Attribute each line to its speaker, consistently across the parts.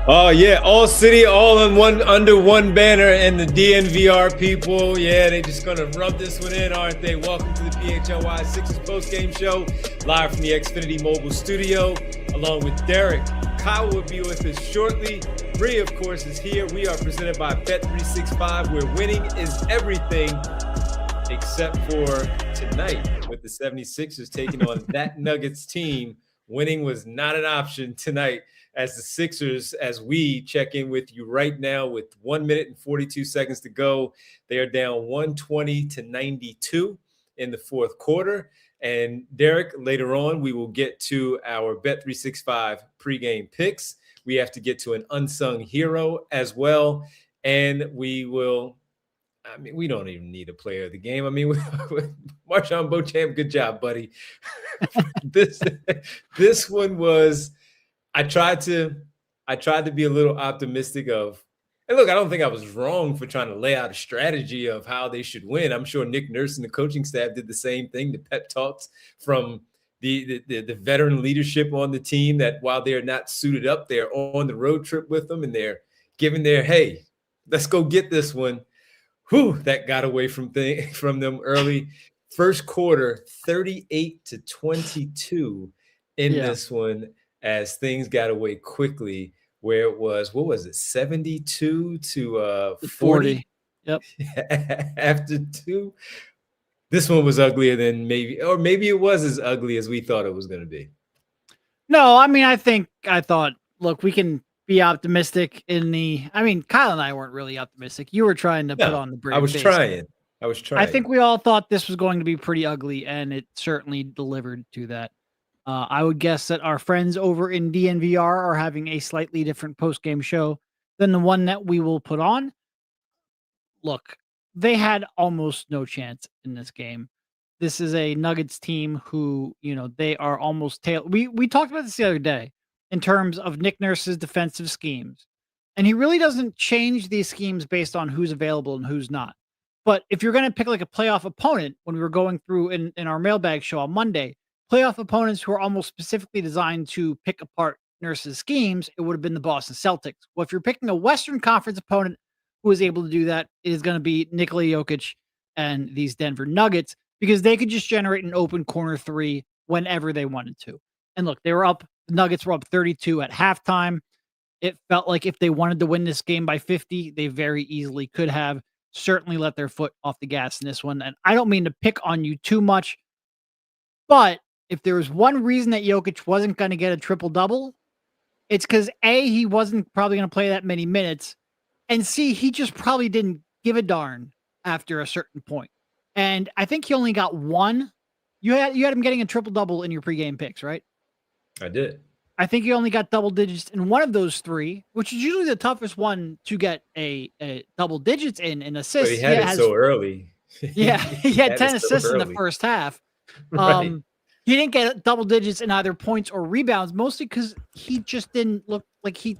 Speaker 1: Oh yeah, all city, all in one under one banner, and the DNVR people, yeah, they just gonna rub this one in, aren't they? Welcome to the PHLY Sixers postgame show, live from the Xfinity Mobile Studio, along with Derek. Kyle will be with us shortly. Bree, of course, is here. We are presented by Bet365, where winning is everything, except for tonight with the 76ers taking on that Nuggets team. Winning was not an option tonight. As the Sixers, as we check in with you right now with 1 minute and 42 seconds to go, they are down 120-92 in the fourth quarter. And Derek, later on, we will get to our Bet365 pregame picks. We have to get to an unsung hero as well. And we will, we don't even need a player of the game. MarJon Beauchamp, good job, buddy. This one was, I tried to be a little optimistic and look, I don't think I was wrong for trying to lay out a strategy of how they should win. I'm sure Nick Nurse and the coaching staff did the same thing. The pep talks from the veteran leadership on the team, that while they're not suited up, they're on the road trip with them and they're giving their, hey, let's go get this one. Whew, that got away from them early. First quarter, 38-22 in this one, as things got away quickly, where it was, 72 to 40?
Speaker 2: Yep.
Speaker 1: After two. This one was uglier than maybe it was as ugly as we thought it was going to be.
Speaker 2: No, I thought, look, we can be optimistic Kyle and I weren't really optimistic. You were trying to put on the brave face.
Speaker 1: I was trying.
Speaker 2: I think we all thought this was going to be pretty ugly, and it certainly delivered to that. I would guess that our friends over in DNVR are having a slightly different post-game show than the one that we will put on. Look, they had almost no chance in this game. This is a Nuggets team who, they are almost we talked about this the other day in terms of Nick Nurse's defensive schemes. And he really doesn't change these schemes based on who's available and who's not. But if you're going to pick like a playoff opponent, when we were going through in our mailbag show on Monday, playoff opponents who are almost specifically designed to pick apart Nurse's schemes, it would have been the Boston Celtics. Well, if you're picking a Western Conference opponent who is able to do that, it is going to be Nikola Jokic and these Denver Nuggets, because they could just generate an open corner three whenever they wanted to. And look, the Nuggets were up 32 at halftime. It felt like if they wanted to win this game by 50, they very easily could have. Certainly let their foot off the gas in this one. And I don't mean to pick on you too much, but if there was one reason that Jokic wasn't going to get a triple-double, it's because A, he wasn't probably going to play that many minutes, and C, he just probably didn't give a darn after a certain point. And I think he only got one. You had him getting a triple-double in your pregame picks, right?
Speaker 1: I did.
Speaker 2: I think he only got double digits in one of those three, which is usually the toughest one to get a double digits in assists.
Speaker 1: But he had it so early.
Speaker 2: Yeah, he had 10 assists in the first half.
Speaker 1: Right.
Speaker 2: He didn't get double digits in either points or rebounds, mostly because he just didn't look like he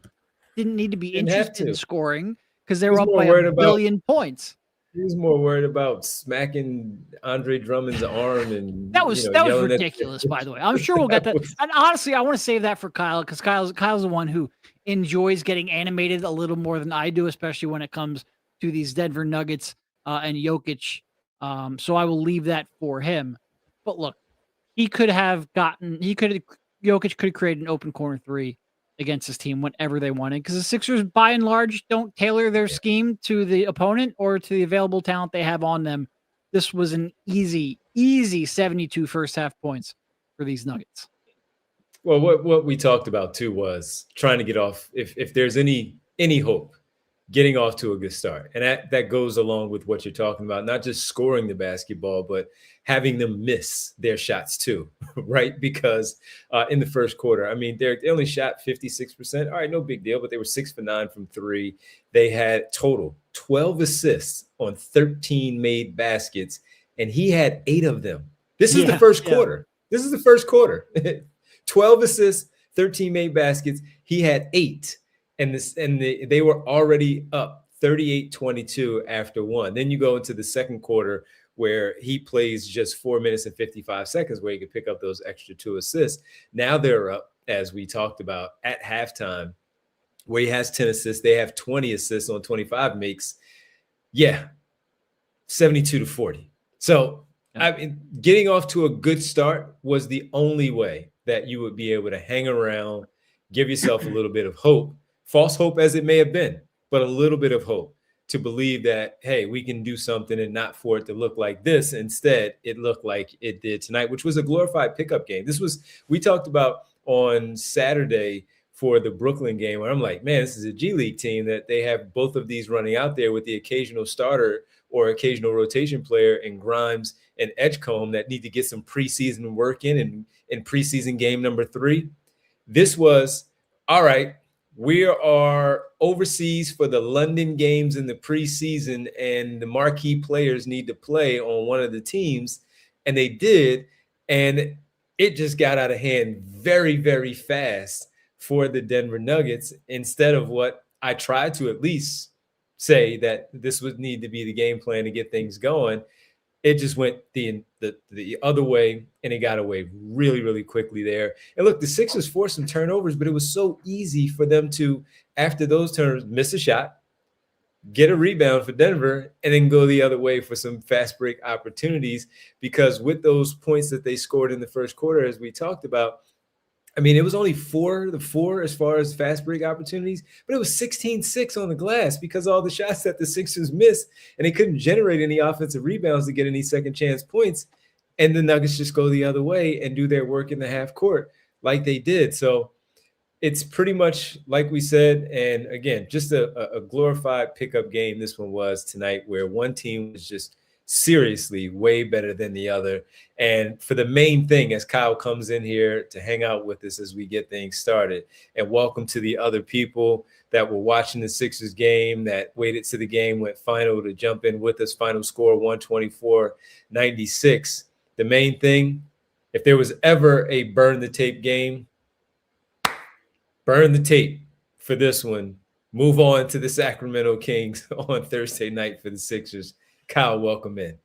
Speaker 2: didn't need to be interested in scoring, because they were up by a billion points.
Speaker 1: He was more worried about smacking Andre Drummond's arm, and
Speaker 2: that was ridiculous. By the way, I'm sure we'll get that. And honestly, I want to save that for Kyle, because Kyle's the one who enjoys getting animated a little more than I do, especially when it comes to these Denver Nuggets and Jokic. So I will leave that for him. But look, Jokic could have created an open corner three against his team whenever they wanted, because the Sixers, by and large, don't tailor their scheme to the opponent or to the available talent they have on them. This was an easy 72 first half points for these Nuggets.
Speaker 1: Well, what we talked about too was trying to get off, if there's any hope, getting off to a good start. And that goes along with what you're talking about, not just scoring the basketball, but having them miss their shots too, right? Because in the first quarter, they only shot 56%. All right, no big deal, but they were 6 for 9 from three. They had total 12 assists on 13 made baskets, and he had 8 of them. This is the first quarter. This is the first quarter. 12 assists, 13 made baskets. He had 8. And they were already up 38-22 after one. Then you go into the second quarter, where he plays just 4 minutes and 55 seconds, where he could pick up those extra 2 assists. Now they're up, as we talked about, at halftime, where he has 10 assists. They have 20 assists on 25 makes. Yeah, 72-40. So, I mean, getting off to a good start was the only way that you would be able to hang around, give yourself a little bit of hope, false hope as it may have been, but a little bit of hope to believe that, hey, we can do something and not for it to look like this. Instead, it looked like it did tonight, which was a glorified pickup game. We talked about on Saturday for the Brooklyn game, where I'm like, man, this is a G League team that they have both of these running out there with the occasional starter or occasional rotation player in Grimes and Edgecombe that need to get some preseason work in preseason game number 3. This was, all right, we are overseas for the London games in the preseason, and the marquee players need to play on one of the teams, and they did, and it just got out of hand very, very fast for the Denver Nuggets, instead of what I tried to at least say that this would need to be the game plan to get things going. It just went the other way, and it got away really, really quickly there. And look, the Sixers forced some turnovers, but it was so easy for them to, after those turnovers, miss a shot, get a rebound for Denver, and then go the other way for some fast break opportunities. Because with those points that they scored in the first quarter, as we talked about, I mean, it was only 4 as far as fast break opportunities, but it was 16-6 on the glass because all the shots that the Sixers missed, and they couldn't generate any offensive rebounds to get any second chance points. And the Nuggets just go the other way and do their work in the half court like they did. So it's pretty much like we said. And again, just a glorified pickup game this one was tonight, where one team was just seriously way better than the other. And for the main thing, as Kyle comes in here to hang out with us as we get things started, and welcome to the other people that were watching the Sixers game, that waited to the game went final to jump in with us. Final score 124-96. The main thing, if there was ever a burn the tape game, burn the tape for this one. Move on to the Sacramento Kings on Thursday night for the Sixers. Kyle, welcome in.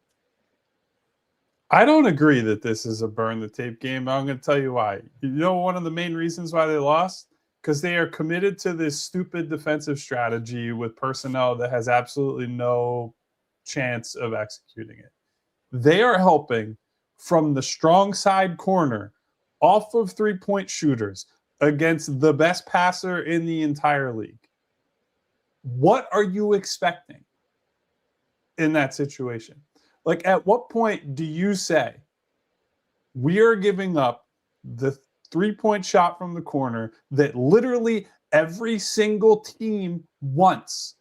Speaker 3: I don't agree that this is a burn the tape game. I'm going to tell you why. You know one of the main reasons why they lost? Because they are committed to this stupid defensive strategy with personnel that has absolutely no chance of executing it. They are helping from the strong side corner off of three-point shooters against the best passer in the entire league. What are you expecting in that situation? Like, at what point do you say, we are giving up the three-point shot from the corner that literally every single team wants?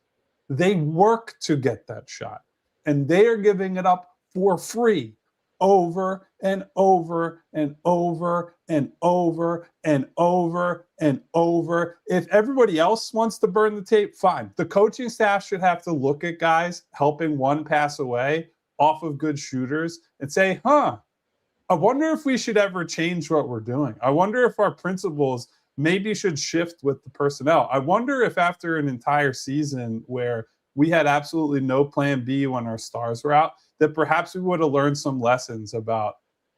Speaker 3: They work to get that shot, and they are giving it up for free over and over and over and over and over and over. If everybody else wants to burn the tape, fine. The coaching staff should have to look at guys helping one pass away off of good shooters and say, I wonder if we should ever change what we're doing. I wonder if our principles maybe should shift with the personnel. I wonder if after an entire season where we had absolutely no plan B when our stars were out, that perhaps we would have learned some lessons about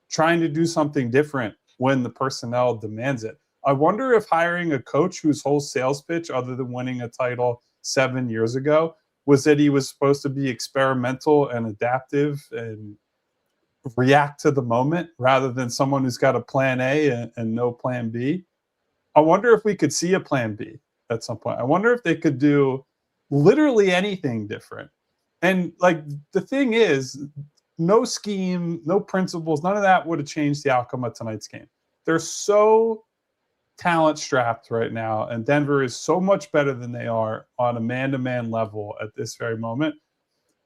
Speaker 3: trying to do something different when the personnel demands it. I wonder if hiring a coach whose whole sales pitch, other than winning a title 7 years ago, was that he was supposed to be experimental and adaptive and react to the moment rather than someone who's got a plan A and no plan B. I wonder if we could see a plan B at some point. I wonder if they could do literally anything different. And like, the thing is, no scheme, no principles, none of that would have changed the outcome of tonight's game. They're so talent strapped right now, and Denver is so much better than they are on a man-to-man level at this very moment.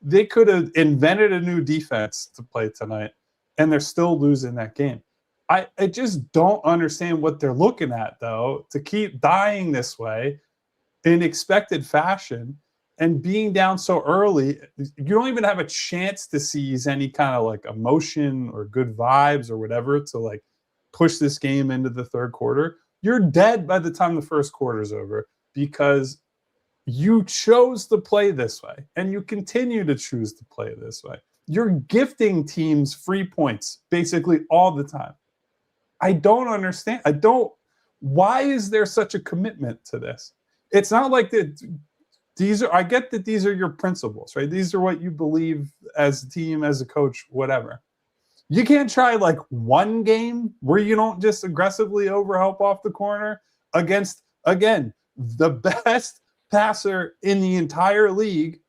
Speaker 3: They could have invented a new defense to play tonight, and they're still losing that game. I just don't understand what they're looking at, though, to keep dying this way in expected fashion and being down so early. You don't even have a chance to seize any kind of like emotion or good vibes or whatever to like push this game into the third quarter. You're dead by the time the first quarter is over because you chose to play this way and you continue to choose to play this way. You're gifting teams free points basically all the time. I don't understand. Why is there such a commitment to this? it's not like that. I get that these are your principles, right? These are what you believe as a team, as a coach, whatever. You can't try like one game where you don't just aggressively overhelp off the corner against, again, the best passer in the entire league,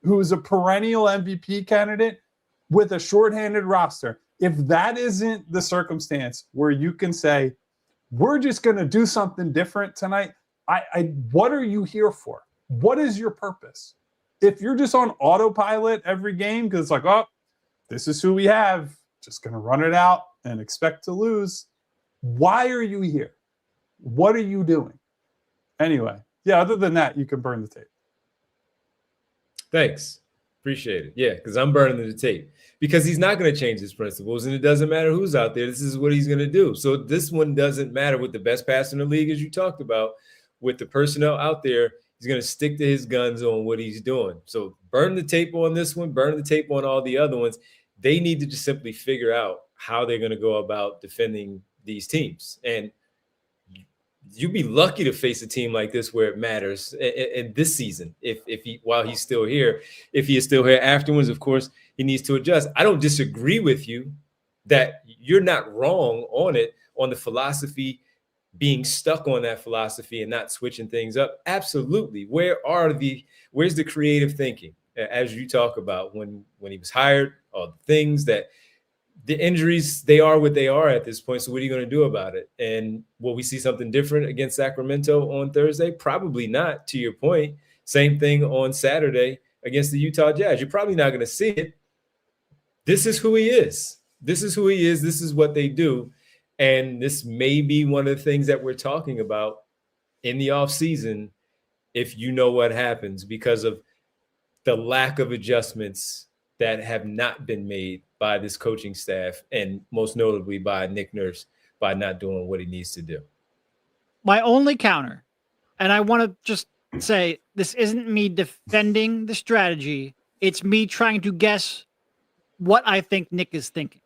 Speaker 3: who is a perennial MVP candidate with a shorthanded roster. If that isn't the circumstance where you can say, we're just going to do something different tonight, what are you here for? What is your purpose? If you're just on autopilot every game because it's like, oh, this is who we have, just going to run it out and expect to lose, why are you here? What are you doing? Anyway, yeah, other than that, you can burn the tape.
Speaker 1: Thanks. Appreciate it. Yeah, because I'm burning the tape. Because he's not going to change his principles, and it doesn't matter who's out there. This is what he's going to do. So this one doesn't matter with the best passer in the league, as you talked about. With the personnel out there, he's going to stick to his guns on what he's doing. So burn the tape on this one, burn the tape on all the other ones. They need to just simply figure out how they're going to go about defending these teams. And you'd be lucky to face a team like this where it matters in this season. While he's still here, if he is still here afterwards, of course, he needs to adjust. I don't disagree with you that you're not wrong on it, on the philosophy, being stuck on that philosophy and not switching things up. Absolutely. Where's the creative thinking? As you talk about when he was hired, all the things that the injuries, they are what they are at this point. So what are you going to do about it? And will we see something different against Sacramento on Thursday? Probably not, to your point. Same thing on Saturday against the Utah Jazz. You're probably not going to see it. This is who he is. This is who he is. This is what they do. And this may be one of the things that we're talking about in the offseason, if you know what happens, because of the lack of adjustments that have not been made by this coaching staff, and most notably by Nick Nurse, by not doing what he needs to do.
Speaker 2: My only counter, and I want to just say, this isn't me defending the strategy. It's me trying to guess what I think Nick is thinking.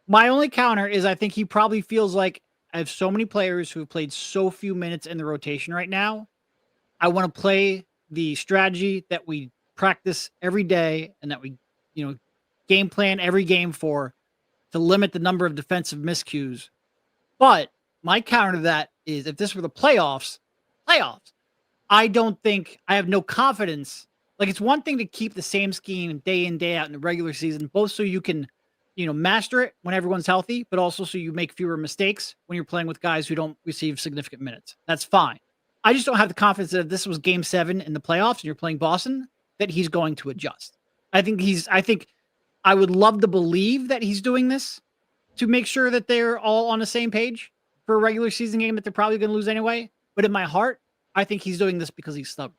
Speaker 2: My only counter is I think he probably feels like, I have so many players who have played so few minutes in the rotation right now. I want to play the strategy that we practice every day and that we, game plan every game for, to limit the number of defensive miscues. But my counter to that is, if this were the playoffs, I don't think, I have no confidence. Like, it's one thing to keep the same scheme day in, day out in the regular season, both so you can, master it when everyone's healthy, but also so you make fewer mistakes when you're playing with guys who don't receive significant minutes. That's fine. I just don't have the confidence that if this was game 7 in the playoffs and you're playing Boston, that he's going to adjust. I think I would love to believe that he's doing this to make sure that they're all on the same page for a regular season game that they're probably going to lose anyway. But in my heart, I think he's doing this because he's stubborn.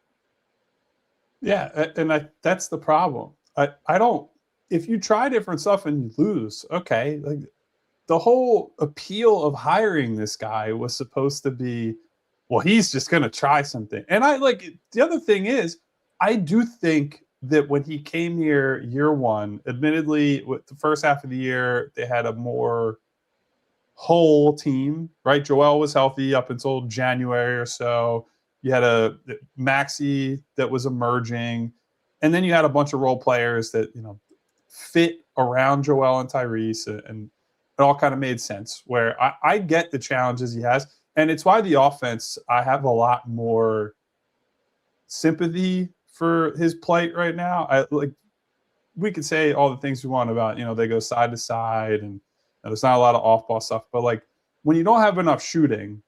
Speaker 3: Yeah, and that's the problem. I don't. If you try different stuff and you lose, okay. Like, the whole appeal of hiring this guy was supposed to be, well, he's just going to try something. And the other thing is, I do think that when he came here year one, admittedly, with the first half of the year, they had a more whole team, right? Joel was healthy up until January or so. You had a Maxey that was emerging. And then you had a bunch of role players that, fit around Joel and Tyrese, and it all kind of made sense, where I get the challenges he has. And it's why the offense, I have a lot more sympathy for his plight right now. We could say all the things we want about, they go side to side and there's not a lot of off-ball stuff. But when you don't have enough shooting,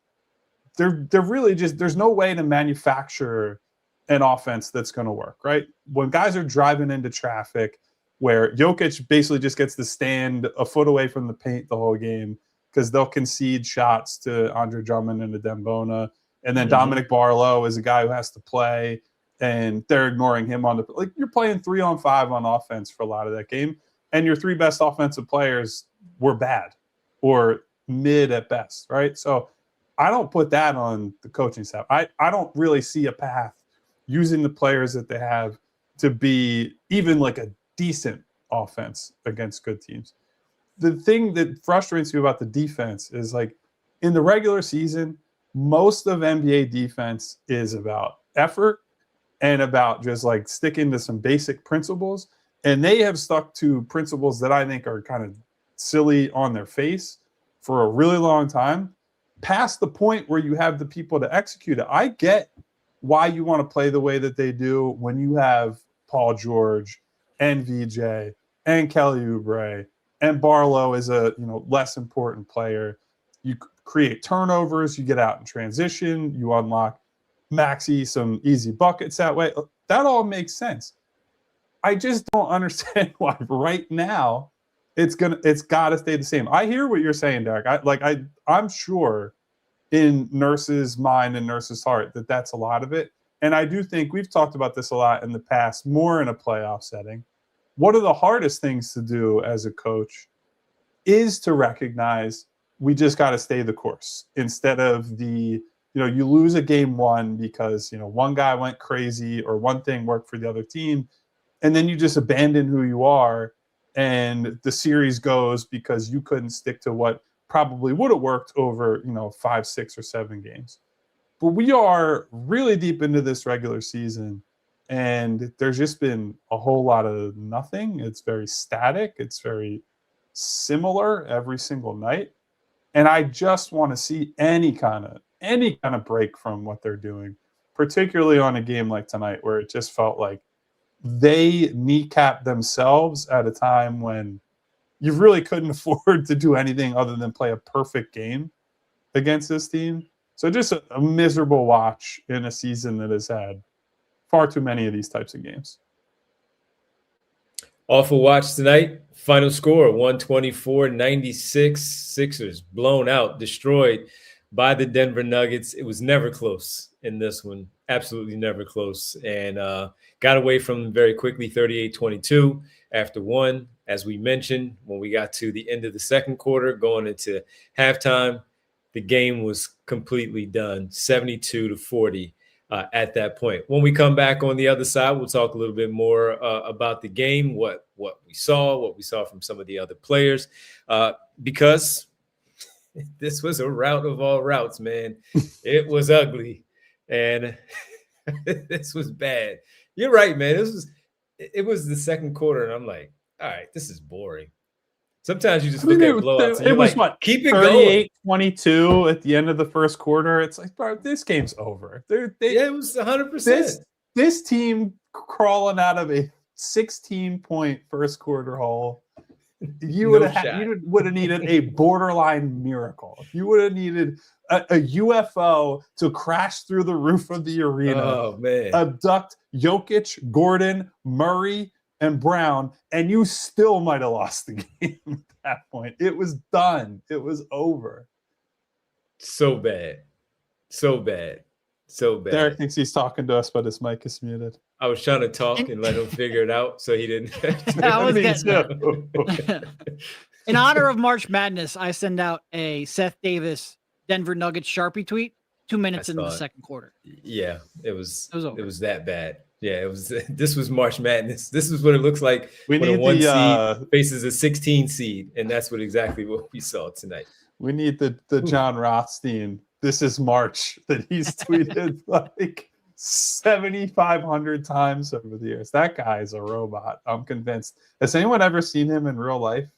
Speaker 3: they're really there's no way to manufacture an offense that's going to work, right? When guys are driving into traffic, where Jokic basically just gets to stand a foot away from the paint the whole game because they'll concede shots to Andre Drummond and Adem Bona. And then Dominic Barlow is a guy who has to play, and they're ignoring him you're playing 3-on-5 on offense for a lot of that game. And your 3 best offensive players were bad or mid at best, right? So I don't put that on the coaching staff. I don't really see a path using the players that they have to be even like a decent offense against good teams. The thing that frustrates me about the defense is, in the regular season, most of NBA defense is about effort and about just like sticking to some basic principles. And they have stuck to principles that I think are kind of silly on their face for a really long time, past the point where you have the people to execute it. I get why you want to play the way that they do when you have Paul George and VJ and Kelly Oubre and Barlow is a less important player. You create turnovers, you get out in transition, you unlock Maxey some easy buckets that way. That all makes sense. I just don't understand why right now it's got to stay the same. I hear what you're saying, Derek. I'm sure in Nurse's mind and Nurse's heart that that's a lot of it. And I do think we've talked about this a lot in the past, more in a playoff setting. One of the hardest things to do as a coach is to recognize we just got to stay the course instead of you lose a game one because, one guy went crazy or one thing worked for the other team. And then you just abandon who you are and the series goes because you couldn't stick to what probably would have worked over, 5, 6, or 7 games. But we are really deep into this regular season and there's just been a whole lot of nothing. It's very static. It's very similar every single night. And I just want to see any kind of break from what they're doing, particularly on a game like tonight where it just felt like they kneecapped themselves at a time when you really couldn't afford to do anything other than play a perfect game against this team. So just a miserable watch in a season that has had far too many of these types of games.
Speaker 1: Awful watch tonight. Final score, 124-96. Sixers blown out, destroyed by the Denver Nuggets. It was never close in this one. Absolutely never close. And got away from them very quickly, 38-22 after one. As we mentioned, when we got to the end of the second quarter, going into halftime, the game was completely done, 72-40 at that point. When we come back on the other side, we'll talk a little bit more about the game, what we saw from some of the other players, because this was a rout of all routes, man. It was ugly, and this was bad. You're right, man. It was the second quarter, and I'm like, all right, this is boring. Sometimes you just look at blowouts.
Speaker 3: It was
Speaker 1: like, keep it
Speaker 3: 38-22 at the end of the first quarter. It's like, bro, this game's over.
Speaker 1: It was 100%.
Speaker 3: This team crawling out of a 16-point first quarter hole. You would have needed a borderline miracle. You would have needed a UFO to crash through the roof of the arena.
Speaker 1: Oh man!
Speaker 3: Abduct Jokic, Gordon, Murray, and Brown, and you still might have lost the game at that point. It was done. It was over.
Speaker 1: So bad.
Speaker 3: Derek thinks he's talking to us, but his mic is muted.
Speaker 1: I was trying to talk and let him figure it out so he didn't.
Speaker 2: I was getting in honor of March Madness, I send out a Seth Davis Denver Nuggets Sharpie tweet 2 minutes into the second quarter.
Speaker 1: Yeah, it was
Speaker 2: over.
Speaker 1: It was that bad. Yeah, it was. This was March Madness. This is what it looks like
Speaker 3: when
Speaker 1: a 1 seed faces a 16 seed, and that's exactly what we saw tonight.
Speaker 3: We need the John Rothstein. This is March that he's tweeted like 7,500 times over the years. That guy is a robot. I'm convinced. Has anyone ever seen him in real life,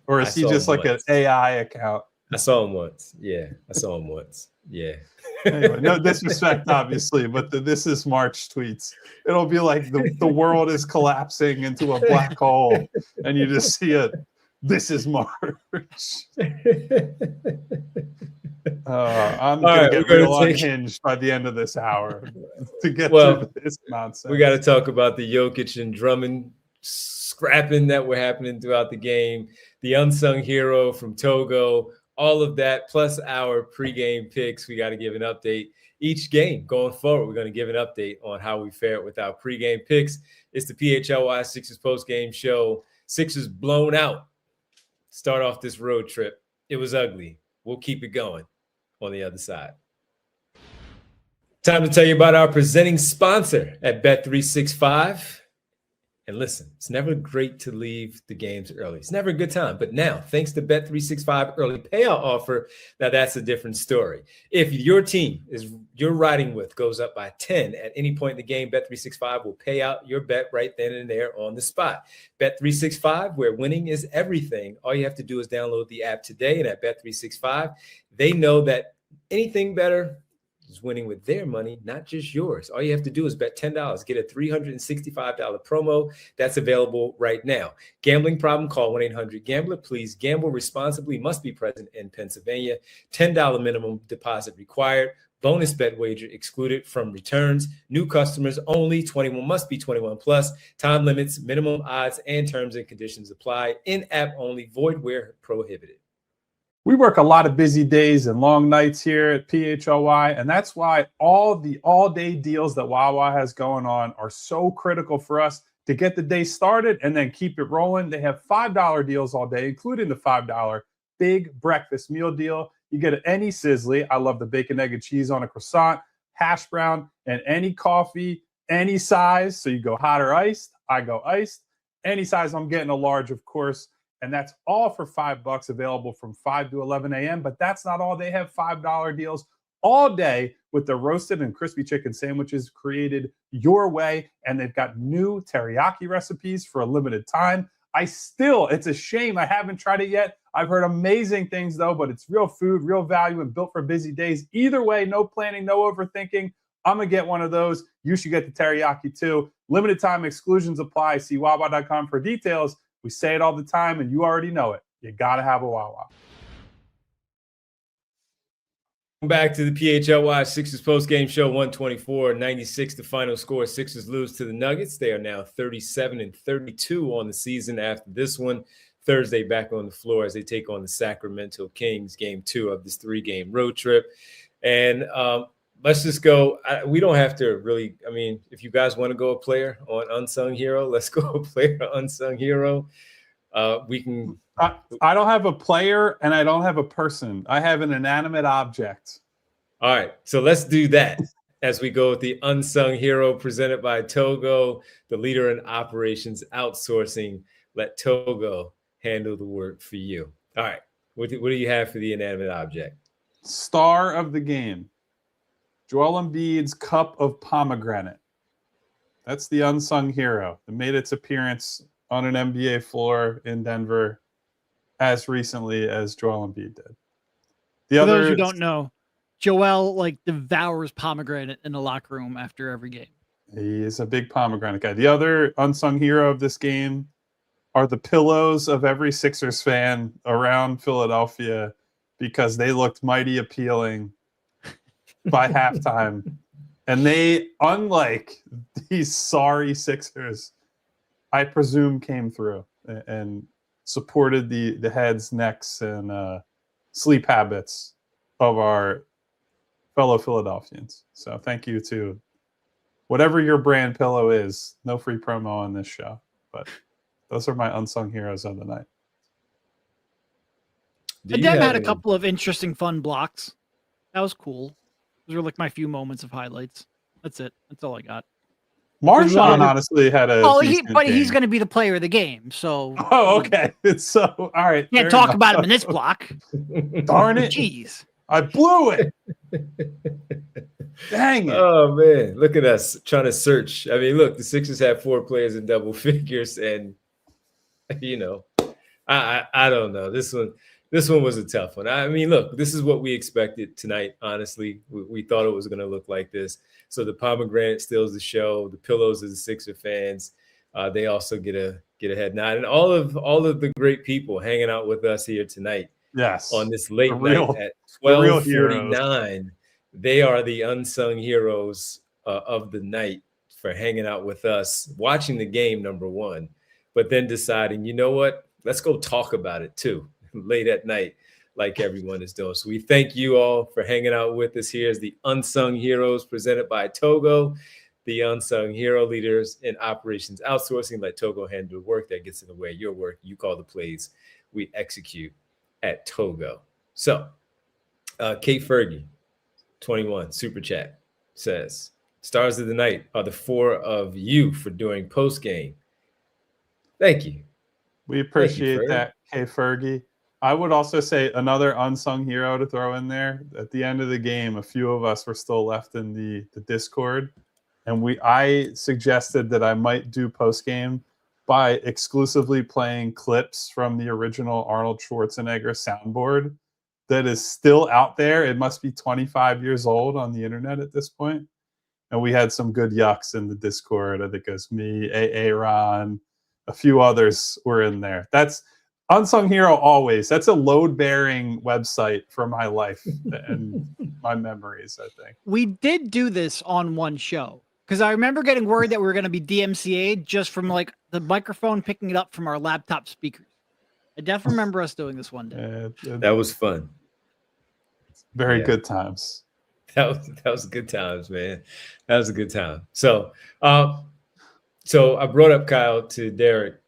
Speaker 3: or is he just like an AI account?
Speaker 1: I saw him once. Yeah, I saw him once. Yeah.
Speaker 3: Anyway, no disrespect, obviously, but this is March tweets. It'll be like the world is collapsing into a black hole, and you just see it. This is March. I'm going to get real unhinged by the end of this hour to get to this nonsense.
Speaker 1: We got to talk about the Jokic and Drummond scrapping that were happening throughout the game. The unsung hero from Togo. All of that, plus our pregame picks. We got to give an update. Each game going forward, we're going to give an update on how we fared with our pregame picks. It's the PHLY Sixers postgame show. Sixers blown out. Start off this road trip. It was ugly. We'll keep it going on the other side. Time to tell you about our presenting sponsor at Bet365. And listen, it's never great to leave the games early. It's never a good time. But now, thanks to Bet365 early payout offer, now that's a different story. If your team you're riding with goes up by 10 at any point in the game, Bet365 will pay out your bet right then and there on the spot. Bet365, where winning is everything. All you have to do is download the app today. And at Bet365, they know that anything better is winning with their money, not just yours. All you have to do is bet $10, get a $365 promo that's available right now. Gambling problem? Call 1-800-GAMBLER. Please gamble responsibly. Must be present in Pennsylvania. $10 minimum deposit required. Bonus bet wager excluded from returns. New customers only. 21 must be 21 plus. Time limits, minimum odds, and terms and conditions apply. In-app only. Void where prohibited.
Speaker 3: We work a lot of busy days and long nights here at PHLY, and that's why all the all-day deals that Wawa has going on are so critical for us to get the day started and then keep it rolling. They have $5 deals all day, including the $5 big breakfast meal deal. You get any sizzly. I love the bacon, egg, and cheese on a croissant, hash brown, and any coffee, any size. So you go hot or iced. I go iced. Any size. I'm getting a large, of course. And that's all for $5, available from 5 to 11 a.m. But that's not all. They have $5 deals all day with the roasted and crispy chicken sandwiches created your way. And they've got new teriyaki recipes for a limited time. It's a shame I haven't tried it yet. I've heard amazing things, though, but it's real food, real value, and built for busy days. Either way, no planning, no overthinking. I'm going to get one of those. You should get the teriyaki, too. Limited time exclusions apply. See wawa.com for details. We say it all the time, and you already know it. You got to have a Wawa.
Speaker 1: Back to the PHLY Sixers postgame show, 124-96. The final score, Sixers lose to the Nuggets. They are now 37-32 on the season after this one. Thursday back on the floor as they take on the Sacramento Kings, game 2 of this 3-game road trip. And let's just go. We don't have to really, if you guys want to go a player on Unsung Hero, let's go a player Unsung Hero. We can.
Speaker 3: I don't have a player and I don't have a person. I have an inanimate object.
Speaker 1: All right. So let's do that as we go with the Unsung Hero presented by Togo, the leader in operations outsourcing. Let Togo handle the work for you. All right. What do you have for the inanimate object?
Speaker 3: Star of the game. Joel Embiid's cup of pomegranate. That's the unsung hero that made its appearance on an NBA floor in Denver as recently as Joel Embiid did.
Speaker 2: For those who don't know, Joel devours pomegranate in the locker room after every game.
Speaker 3: He is a big pomegranate guy. The other unsung hero of this game are the pillows of every Sixers fan around Philadelphia because they looked mighty appealing by halftime. And they, unlike these sorry Sixers, I presume came through and supported the heads, necks, and sleep habits of our fellow Philadelphians. So thank you to whatever your brand pillow is. No free promo on this show, but those are my unsung heroes of the night.
Speaker 2: Adem had a couple of interesting, fun blocks. That was cool. Those were my few moments of highlights. That's it. That's all I got.
Speaker 3: MarJon honestly had a.
Speaker 2: He's going to be the player of the game. So.
Speaker 3: Oh, okay. So all right.
Speaker 2: Can't talk about him in this block.
Speaker 3: Darn it!
Speaker 2: Jeez,
Speaker 3: I blew it. Dang it!
Speaker 1: Oh man, look at us trying to search. Look, the Sixers have 4 players in double figures, and I don't know. This one was a tough one. Look, this is what we expected tonight. Honestly, we thought it was going to look like this. So the pomegranate steals the show. The pillows of the Sixer fans, they also get a head nod, and all of the great people hanging out with us here tonight.
Speaker 3: Yes,
Speaker 1: on this late night at 12:49. They are the unsung heroes of the night for hanging out with us, watching the game, number one, but then deciding, you know what? Let's go talk about it too, late at night, like everyone is doing. So we thank you all for hanging out with us here as the Unsung Heroes presented by Togo, the unsung hero leaders in operations outsourcing. Let Togo handle the work that gets in the way of your work. You call the plays, we execute at Togo. So Kate Fergie, 21, super chat, says, stars of the night are the 4 of you for doing post game Thank you.
Speaker 3: We appreciate
Speaker 1: Ferg.
Speaker 3: that, K Fergie. I would also say another unsung hero to throw in there. At the end of the game, a few of us were still left in the Discord, and I suggested that I might do post game by exclusively playing clips from the original Arnold Schwarzenegger soundboard that is still out there. It must be 25 years old on the internet at this point. And we had some good yucks in the Discord. I think it was me, Aaron, a few others were in there. That's Unsung Hero always. That's a load-bearing website for my life and my memories, I think.
Speaker 2: We did do this on one show because I remember getting worried that we were going to be DMCA'd just from like the microphone picking it up from our laptop speakers. I definitely remember us doing this one day.
Speaker 1: That was fun.
Speaker 3: Very good times.
Speaker 1: That was good times, man. That was a good time. So I brought up Kyle to Derek.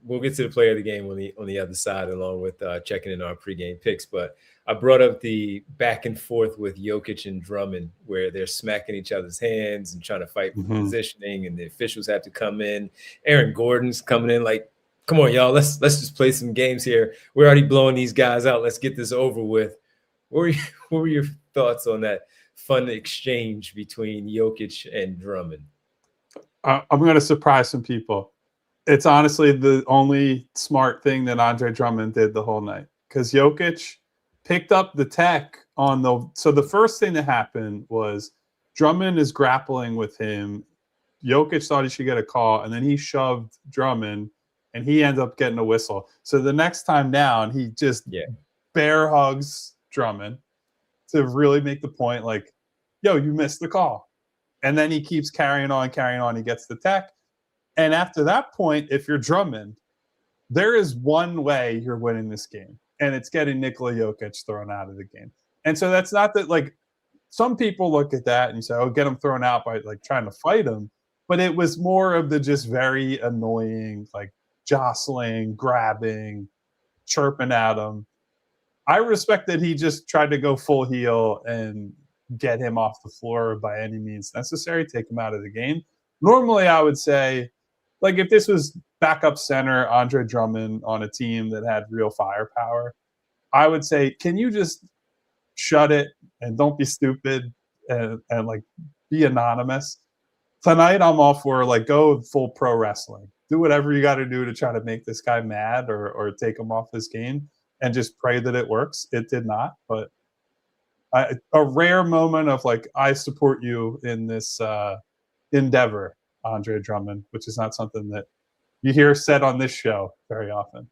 Speaker 1: We'll get to the player of the game on the other side, along with checking in our pregame picks. But I brought up the back and forth with Jokic and Drummond, where they're smacking each other's hands and trying to fight for positioning, and the officials have to come in. Aaron Gordon's coming in like, "Come on, y'all, let's just play some games here. We're already blowing these guys out. Let's get this over with." What were your thoughts on that fun exchange between Jokic and Drummond?
Speaker 3: I'm going to surprise some people. It's honestly the only smart thing that Andre Drummond did the whole night, because Jokic picked up the tech on so the first thing that happened was Drummond is grappling with him. Jokic thought he should get a call, and then he shoved Drummond, and he ended up getting a whistle. So the next time down, he just bear hugs Drummond to really make the point like, yo, you missed the call. And then he keeps carrying on. He gets the tech. And after that point, if you're Drummond, there is one way you're winning this game, and it's getting Nikola Jokic thrown out of the game. And so that's not that, like, some people look at that and you say, oh, get him thrown out by like trying to fight him. But it was more of the just very annoying, like jostling, grabbing, chirping at him. I respect that he just tried to go full heel and get him off the floor by any means necessary, take him out of the game. Normally, I would say, like, if this was backup center Andre Drummond on a team that had real firepower, I would say, can you just shut it and don't be stupid and like be anonymous? Tonight, I'm all for, like, go full pro wrestling. Do whatever you got to do to try to make this guy mad or take him off his game, and just pray that it works. It did not, but a rare moment of, like, I support you in this endeavor, Andre Drummond, which is not something that you hear said on this show very often.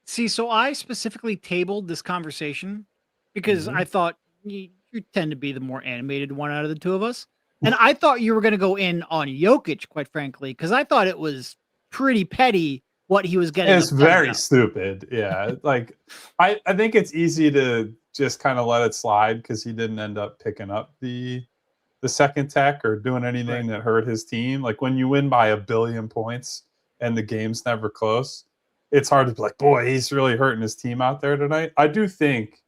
Speaker 2: See, so I specifically tabled this conversation because I thought you tend to be the more animated one out of the two of us. And I thought you were going to go in on Jokic, quite frankly, because I thought it was pretty petty what he was getting.
Speaker 3: It's very stupid. Yeah. Like, I think it's easy to just kind of let it slide because he didn't end up picking up the second tech or doing anything that hurt his team. Like, when you win by 1 billion points and the game's never close, it's hard to be like, boy, he's really hurting his team out there tonight. I do think,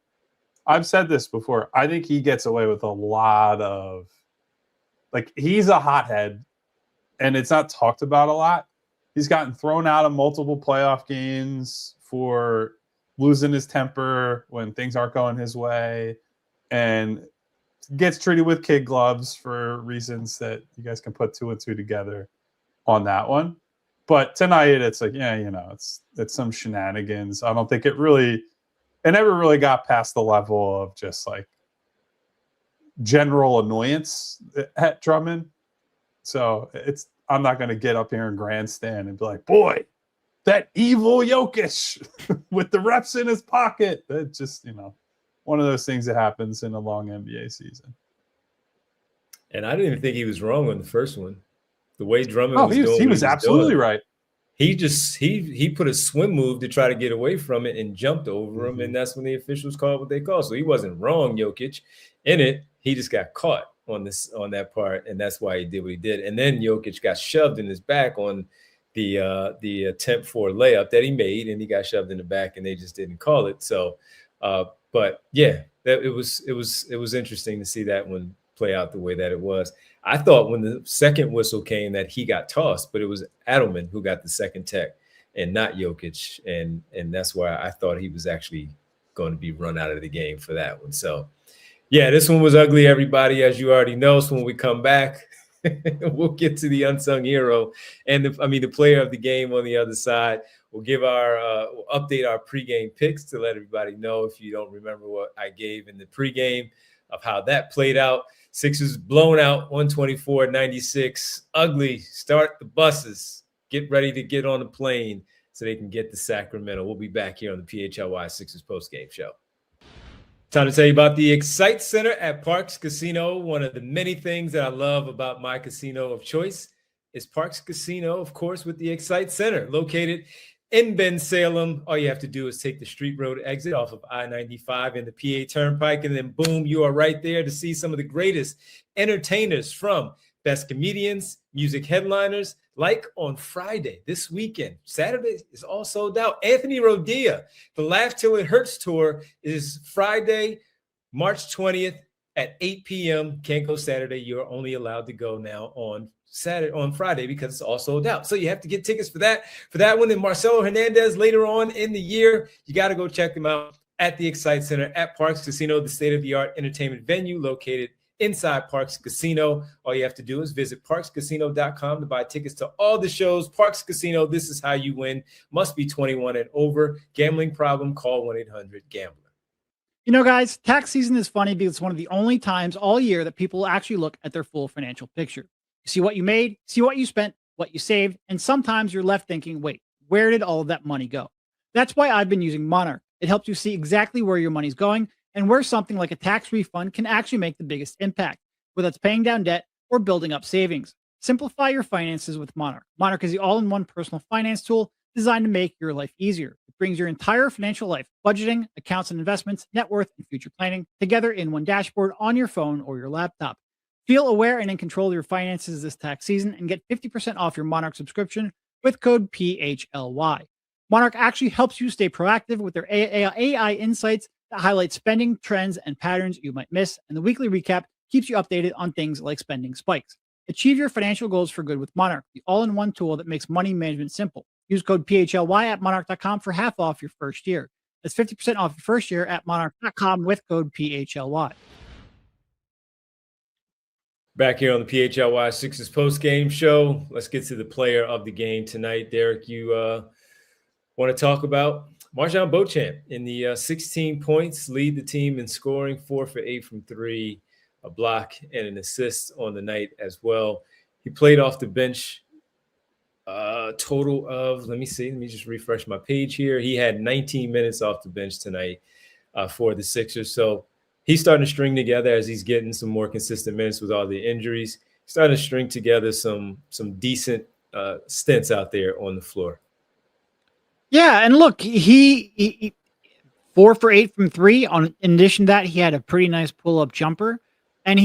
Speaker 3: I've said this before, I think he gets away with a lot of, like, he's a hothead and it's not talked about a lot. He's gotten thrown out of multiple playoff games for losing his temper when things aren't going his way, and gets treated with kid gloves for reasons that you guys can put 2 and 2 together on that one. But tonight, it's like, yeah, you know, it's some shenanigans. I don't think it never really got past the level of just like general annoyance at Drummond. So I'm not going to get up here and grandstand and be like, boy, that evil Jokic with the reps in his pocket. It's just, you know, one of those things that happens in a long NBA season.
Speaker 1: And I didn't even think he was wrong on the first one. The way Drummond was doing,
Speaker 3: he was absolutely right.
Speaker 1: He put a swim move to try to get away from it and jumped over him, and that's when the officials called what they called. So he wasn't wrong, Jokic, in it. He just got caught on that part, and that's why he did what he did. And then Jokic got shoved in his back on the attempt for a layup that he made, and he got shoved in the back, and they just didn't call it. So, but yeah, it was interesting to see that one play out the way that it was. I thought when the second whistle came that he got tossed, but it was Adelman who got the second tech. and not Jokic. And that's why I thought he was actually going to be run out of the game for that one. So, yeah, this one was ugly, everybody, as you already know. So when we come back, we'll get to the unsung hero and the player of the game on the other side. We'll give we'll update our pregame picks to let everybody know, if you don't remember what I gave in the pregame, of how that played out. Sixers blown out 124-96. Ugly. Start the buses. Get ready to get on the plane so they can get to Sacramento. We'll be back here on the PHLY Sixers postgame show. Time to tell you about the Excite Center at Parks Casino. One of the many things that I love about my casino of choice is Parks Casino, of course, with the Excite Center, located in Bensalem. All you have to do is take the Street Road exit off of I-95 and the PA Turnpike, and then boom, you are right there to see some of the greatest entertainers, from best comedians, music headliners, like on Friday, this weekend. Saturday is all sold out. Anthony Rodia, the Laugh Till It Hurts tour, is Friday, March 20th at 8 p.m. Can't go Saturday. You're only allowed to go now on Friday, because it's all sold out. So you have to get tickets for that one. And Marcelo Hernandez later on in the year, you got to go check them out at the Excite Center at Parks Casino, the state-of-the-art entertainment venue located inside Parks Casino. All you have to do is visit parkscasino.com to buy tickets to all the shows. Parks Casino, this is how you win. Must be 21 and over. Gambling problem, call 1-800-GAMBLER.
Speaker 2: You know, guys, tax season is funny because it's one of the only times all year that people actually look at their full financial picture. You see what you made, see what you spent, what you saved, and sometimes you're left thinking, wait, where did all of that money go? That's why I've been using Monarch. It helps you see exactly where your money's going and where something like a tax refund can actually make the biggest impact, whether it's paying down debt or building up savings. Simplify your finances with Monarch. Monarch is the all-in-one personal finance tool designed to make your life easier. It brings your entire financial life, budgeting, accounts and investments, net worth, and future planning together in one dashboard on your phone or your laptop. Feel aware and in control of your finances this tax season and get 50% off your Monarch subscription with code PHLY. Monarch actually helps you stay proactive with their AI insights that highlight spending trends and patterns you might miss, and the weekly recap keeps you updated on things like spending spikes. Achieve your financial goals for good with Monarch, the all-in-one tool that makes money management simple. Use code PHLY at monarch.com for half off your first year. That's 50% off your first year at monarch.com with code PHLY.
Speaker 1: Back here on the PHLY Sixers postgame show. Let's get to the player of the game tonight. Derek, you want to talk about MarJon Beauchamp in the 16 points, lead the team in scoring, 4 for 8 from 3, a block and an assist on the night as well. He played off the bench total of, let me just refresh my page here. He had 19 minutes off the bench tonight for the Sixers. So he's starting to string together, as he's getting some more consistent minutes with all the injuries. He's starting to string together some decent stints out there on the floor.
Speaker 2: Yeah, and look, he 4 for 8 from 3. In addition to that, he had a pretty nice pull-up jumper. And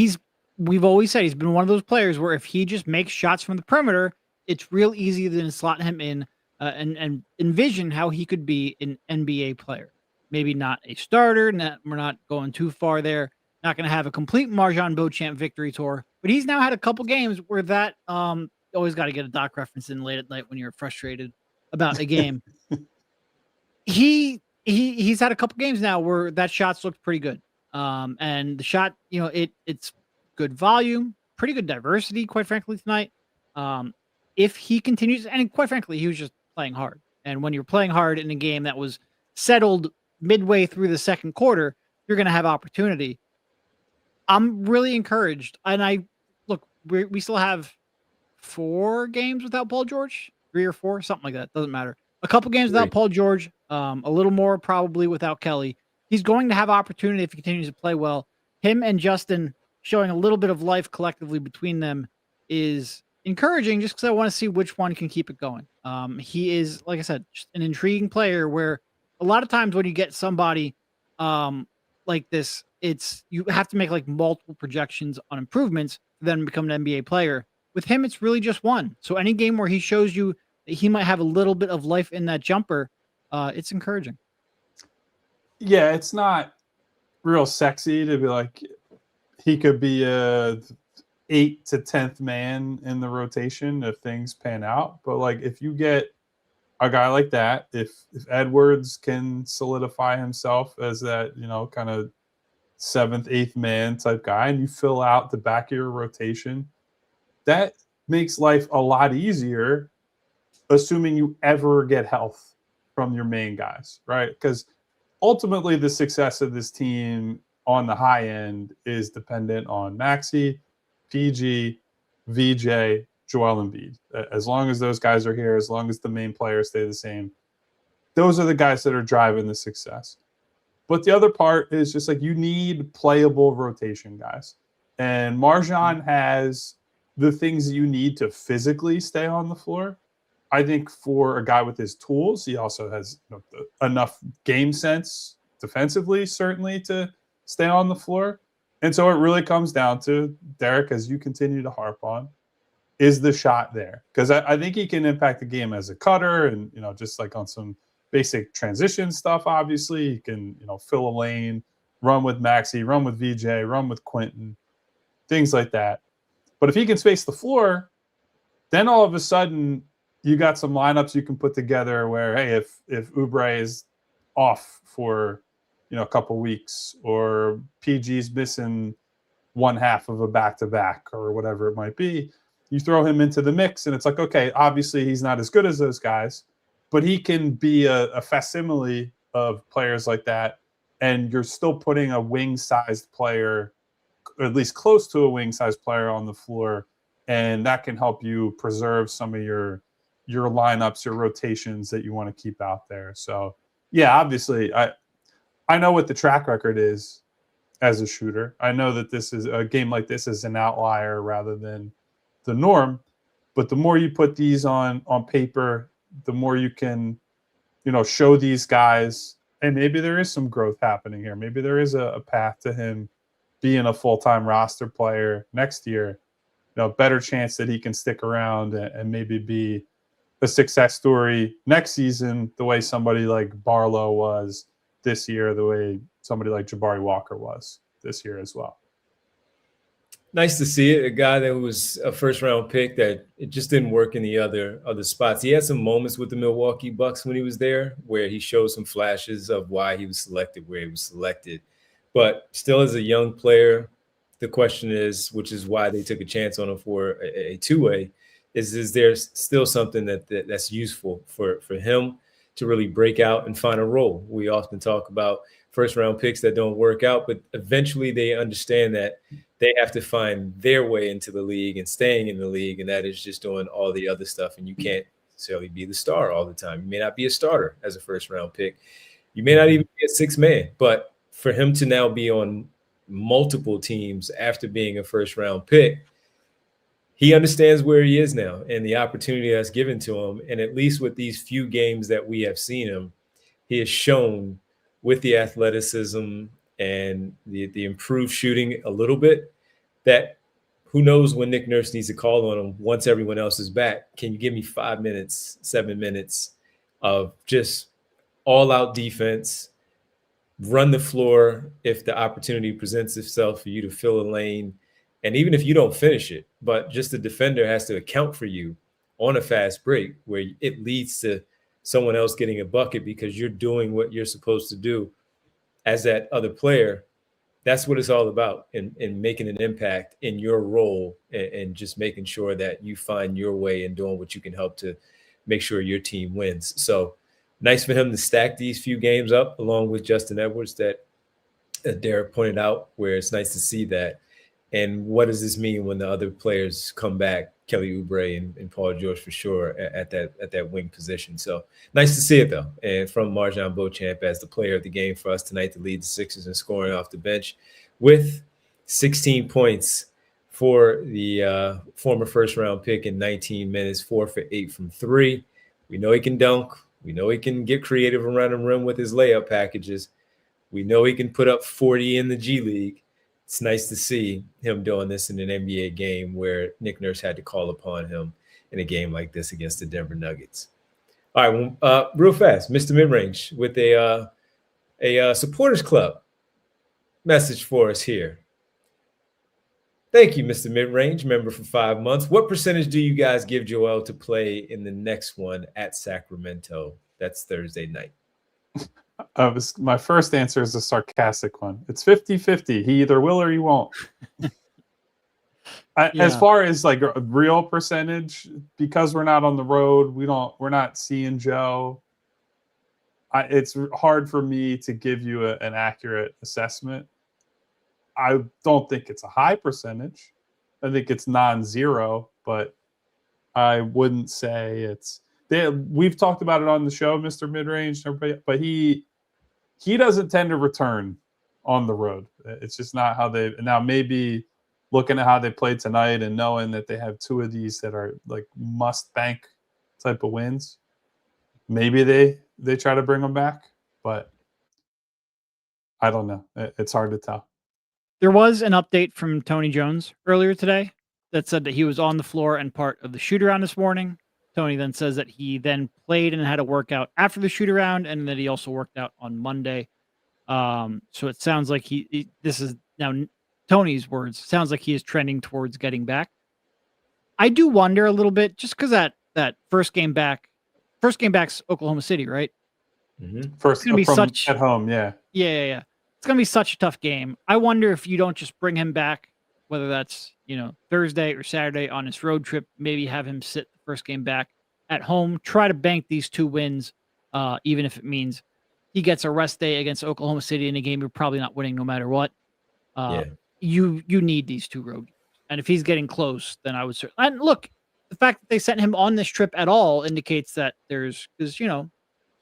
Speaker 2: we've always said he's been one of those players where if he just makes shots from the perimeter, it's real easy to slot him in and envision how he could be an NBA player. Maybe not a starter. We're not going too far there. Not going to have a complete MarJon Beauchamp victory tour. But he's now had a couple games where that always got to get a doc reference in late at night when you're frustrated about a game. He's had a couple games now where that shot's looked pretty good. And the shot, it's good volume, pretty good diversity, quite frankly, tonight. If he continues, and quite frankly, he was just playing hard. And when you're playing hard in a game that was settled midway through the second quarter, you're going to have opportunity. I'm really encouraged. And we still have 4 games without Paul George, 3 or 4, something like that. Doesn't matter. A couple games without Paul George, a little more probably without Kelly. He's going to have opportunity if he continues to play well. Him and Justin showing a little bit of life collectively between them is encouraging, just because I want to see which one can keep it going. He is, like I said, just an intriguing player where a lot of times when you get somebody like this, you have to make like multiple projections on improvements for them to become an NBA player. With him, it's really just one. So any game where he shows you that he might have a little bit of life in that jumper, it's encouraging.
Speaker 3: Yeah, it's not real sexy to be like he could be a 8th to 10th man in the rotation if things pan out. But like if you get a guy like that, if Edwards can solidify himself as that, kind of 7th, 8th man type guy, and you fill out the back of your rotation, that makes life a lot easier, assuming you ever get health from your main guys, right? Because ultimately the success of this team on the high end is dependent on Maxey, PG, VJ, Joel Embiid. As long as those guys are here, as long as the main players stay the same, those are the guys that are driving the success. But the other part is just like you need playable rotation guys. And MarJon has the things that you need to physically stay on the floor. I think for a guy with his tools, he also has enough game sense defensively, certainly, to stay on the floor. And so it really comes down to, Derek, as you continue to harp on, is the shot there? Because I think he can impact the game as a cutter and, just like on some basic transition stuff, obviously. He can, fill a lane, run with Maxey, run with VJ, run with Quentin, things like that. But if he can space the floor, then all of a sudden you got some lineups you can put together where, hey, if Oubre is off for, a couple weeks, or PG's missing one half of a back-to-back or whatever it might be, you throw him into the mix and it's like, okay, obviously he's not as good as those guys, but he can be a facsimile of players like that. And you're still putting a wing-sized player, or at least close to a wing-sized player on the floor. And that can help you preserve some of your lineups, your rotations that you want to keep out there. So yeah, obviously I know what the track record is as a shooter. I know that this is a game like this is an outlier rather than the norm, but the more you put these on paper, the more you can, show these guys, and maybe there is some growth happening here. Maybe there is a path to him being a full-time roster player next year. Better chance that he can stick around and maybe be a success story next season, the way somebody like Barlow was this year, the way somebody like Jabari Walker was this year as well.
Speaker 1: Nice to see it. A guy that was a first-round pick that it just didn't work in the other spots. He had some moments with the Milwaukee Bucks when he was there where he showed some flashes of why he was selected where he was selected. But still, as a young player, the question is, which is why they took a chance on him for a two-way, is there still something that's useful for him to really break out and find a role? We often talk about first-round picks that don't work out, but eventually they understand that they have to find their way into the league and staying in the league, and that is just doing all the other stuff. And you can't necessarily be the star all the time. You may not be a starter as a first-round pick. You may not even be a six-man, but for him to now be on multiple teams after being a first-round pick, he understands where he is now and the opportunity that's given to him. And at least with these few games that we have seen him, he has shown with the athleticism and the improved shooting a little bit that who knows when Nick Nurse needs to call on him once everyone else is back. Can you give me 5 minutes, 7 minutes of just all-out defense, run the floor if the opportunity presents itself for you to fill a lane? And even if you don't finish it, but just the defender has to account for you on a fast break where it leads to someone else getting a bucket because you're doing what you're supposed to do as that other player. That's what it's all about, in making an impact in your role and just making sure that you find your way and doing what you can help to make sure your team wins. So nice for him to stack these few games up along with Justin Edwards that Derek pointed out, where it's nice to see that. And what does this mean when the other players come back, Kelly Oubre and Paul George for sure at that wing position? So nice to see it, though. And from MarJon Beauchamp as the player of the game for us tonight to lead the Sixers in scoring off the bench with 16 points for the former first-round pick in 19 minutes, 4 for 8 from 3. We know he can dunk. We know he can get creative around the rim with his layup packages. We know he can put up 40 in the G League. It's nice to see him doing this in an NBA game where Nick Nurse had to call upon him in a game like this against the Denver Nuggets. All right, real fast, Mr. Midrange with a supporters club message for us here. Thank you, Mr. Midrange, member for 5 months. What percentage do you guys give Joel to play in the next one at Sacramento? That's Thursday night.
Speaker 3: My first answer is a sarcastic one. It's 50-50. He either will or he won't. As far as like a real percentage, because we're not on the road, we're not seeing Joe. It's hard for me to give you an accurate assessment. I don't think it's a high percentage. I think it's non-zero, but I wouldn't say it's. We've talked about it on the show, Mr. Midrange, but he doesn't tend to return on the road. It's just not how they. Now maybe looking at how they played tonight and knowing that they have two of these that are like must bank type of wins, maybe they try to bring them back, but I don't know. It's hard to tell.
Speaker 2: There was an update from Tony Jones earlier today that said that he was on the floor and part of the shoot-around this morning. Tony then says that he then played and had a workout after the shoot-around, and that he also worked out on Monday. So it sounds like this is now Tony's words. Sounds like he is trending towards getting back. I do wonder a little bit, just because that first game back's Oklahoma City, right?
Speaker 1: Mm-hmm.
Speaker 3: First
Speaker 2: gonna be
Speaker 3: from
Speaker 2: such
Speaker 3: at home, yeah.
Speaker 2: Yeah. It's going to be such a tough game. I wonder if you don't just bring him back, whether that's, Thursday or Saturday on his road trip, maybe have him sit the first game back at home, try to bank these 2 wins, even if it means he gets a rest day against Oklahoma City in a game you're probably not winning no matter what. You need these 2 road games. And if he's getting close, then I would certainly. And look, the fact that they sent him on this trip at all indicates that because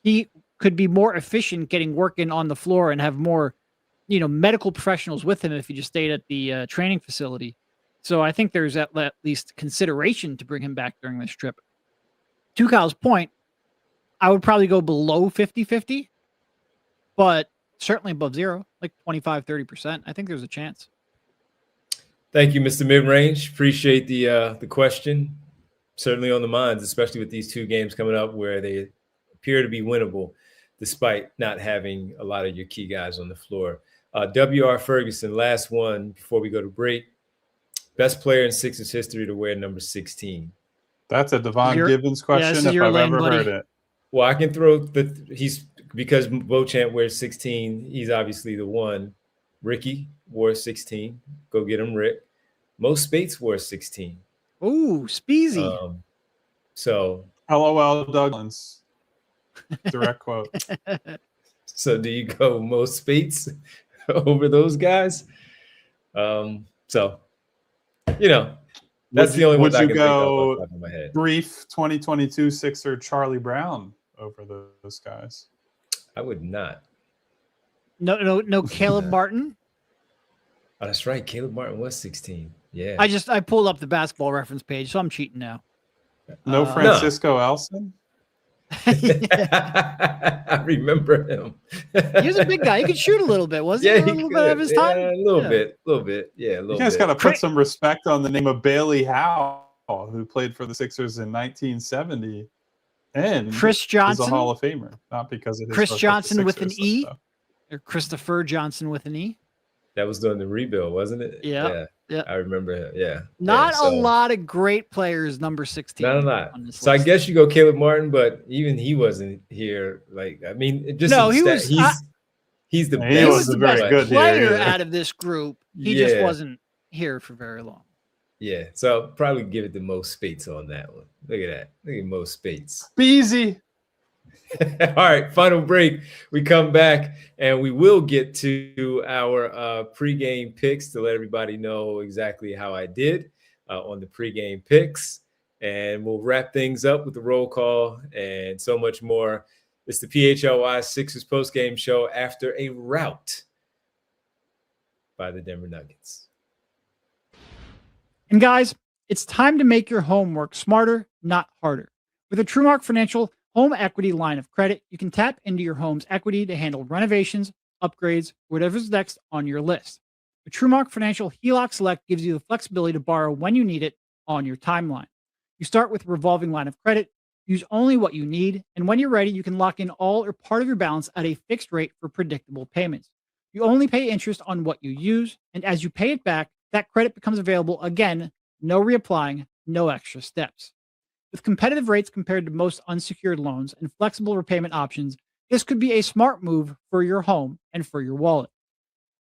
Speaker 2: he could be more efficient getting work in on the floor and have more medical professionals with him if he just stayed at the training facility. So I think there's at least consideration to bring him back during this trip. To Kyle's point, I would probably go below 50-50, but certainly above 0, like 25-30%. I think there's a chance.
Speaker 1: Thank you, Mr. Midrange. Appreciate the question. Certainly on the minds, especially with these 2 games coming up where they appear to be winnable, despite not having a lot of your key guys on the floor. W.R. Ferguson, last one before we go to break. Best player in Sixers history to wear number 16.
Speaker 3: That's a Devon Gibbons question if I've ever heard it.
Speaker 1: Well, I can throw because Beauchamp wears 16, he's obviously the one. Ricky wore 16. Go get him, Rick. Mo Spates wore 16.
Speaker 2: Ooh, Speezy.
Speaker 1: So
Speaker 3: LOL Douglas. Direct quote.
Speaker 1: So do you go Mo Spates over those guys? So that's the only one I can think of off the top of my head.
Speaker 3: Brief 2022 Sixer Charlie Brown over those guys.
Speaker 1: I would not.
Speaker 2: No Caleb Martin.
Speaker 1: Oh, that's right. Caleb Martin was 16. Yeah.
Speaker 2: I pulled up the Basketball Reference page, so I'm cheating now.
Speaker 3: No Francisco Elson.
Speaker 1: I remember him.
Speaker 2: He was a big guy. He could shoot a little bit, wasn't he? A little bit of his time.
Speaker 1: Yeah, a little bit. Yeah, a little bit.
Speaker 3: You guys got to put some respect on the name of Bailey Howell, who played for the Sixers in 1970, and
Speaker 2: Chris Johnson
Speaker 3: is a Hall of Famer, not because of his
Speaker 2: Chris Johnson with an E,
Speaker 3: stuff.
Speaker 2: or Christopher Johnson with an E.
Speaker 1: That was during the rebuild, wasn't it?
Speaker 2: Yeah.
Speaker 1: I remember. Yeah.
Speaker 2: Not a lot of great players, number 16.
Speaker 1: Not a lot. So I guess you go Caleb Martin, but even he wasn't here. Like, I mean, he's the best.
Speaker 2: He was the best player out of this group. He just wasn't here for very long.
Speaker 1: Yeah. So I'll probably give it to Mo Spates on that one. Look at that. Look at Mo Spates.
Speaker 3: Easy.
Speaker 1: All right, final break. We come back and we will get to our pregame picks to let everybody know exactly how I did on the pregame picks. And we'll wrap things up with the roll call and so much more. It's the PHLY Sixers postgame show after a rout by the Denver Nuggets.
Speaker 2: And guys, it's time to make your home work smarter, not harder. With a TrueMark Financial home equity line of credit, you can tap into your home's equity to handle renovations, upgrades, whatever's next on your list. The TrueMark Financial HELOC Select gives you the flexibility to borrow when you need it on your timeline. You start with a revolving line of credit, use only what you need, and when you're ready, you can lock in all or part of your balance at a fixed rate for predictable payments. You only pay interest on what you use, and as you pay it back, that credit becomes available again, no reapplying, no extra steps. With competitive rates compared to most unsecured loans and flexible repayment options, this could be a smart move for your home and for your wallet.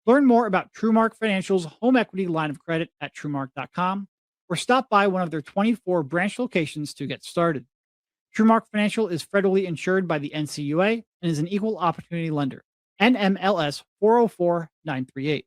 Speaker 2: Learn more about TrueMark Financial's home equity line of credit at TrueMark.com or stop by one of their 24 branch locations to get started. TrueMark Financial is federally insured by the NCUA and is an equal opportunity lender. NMLS 404938.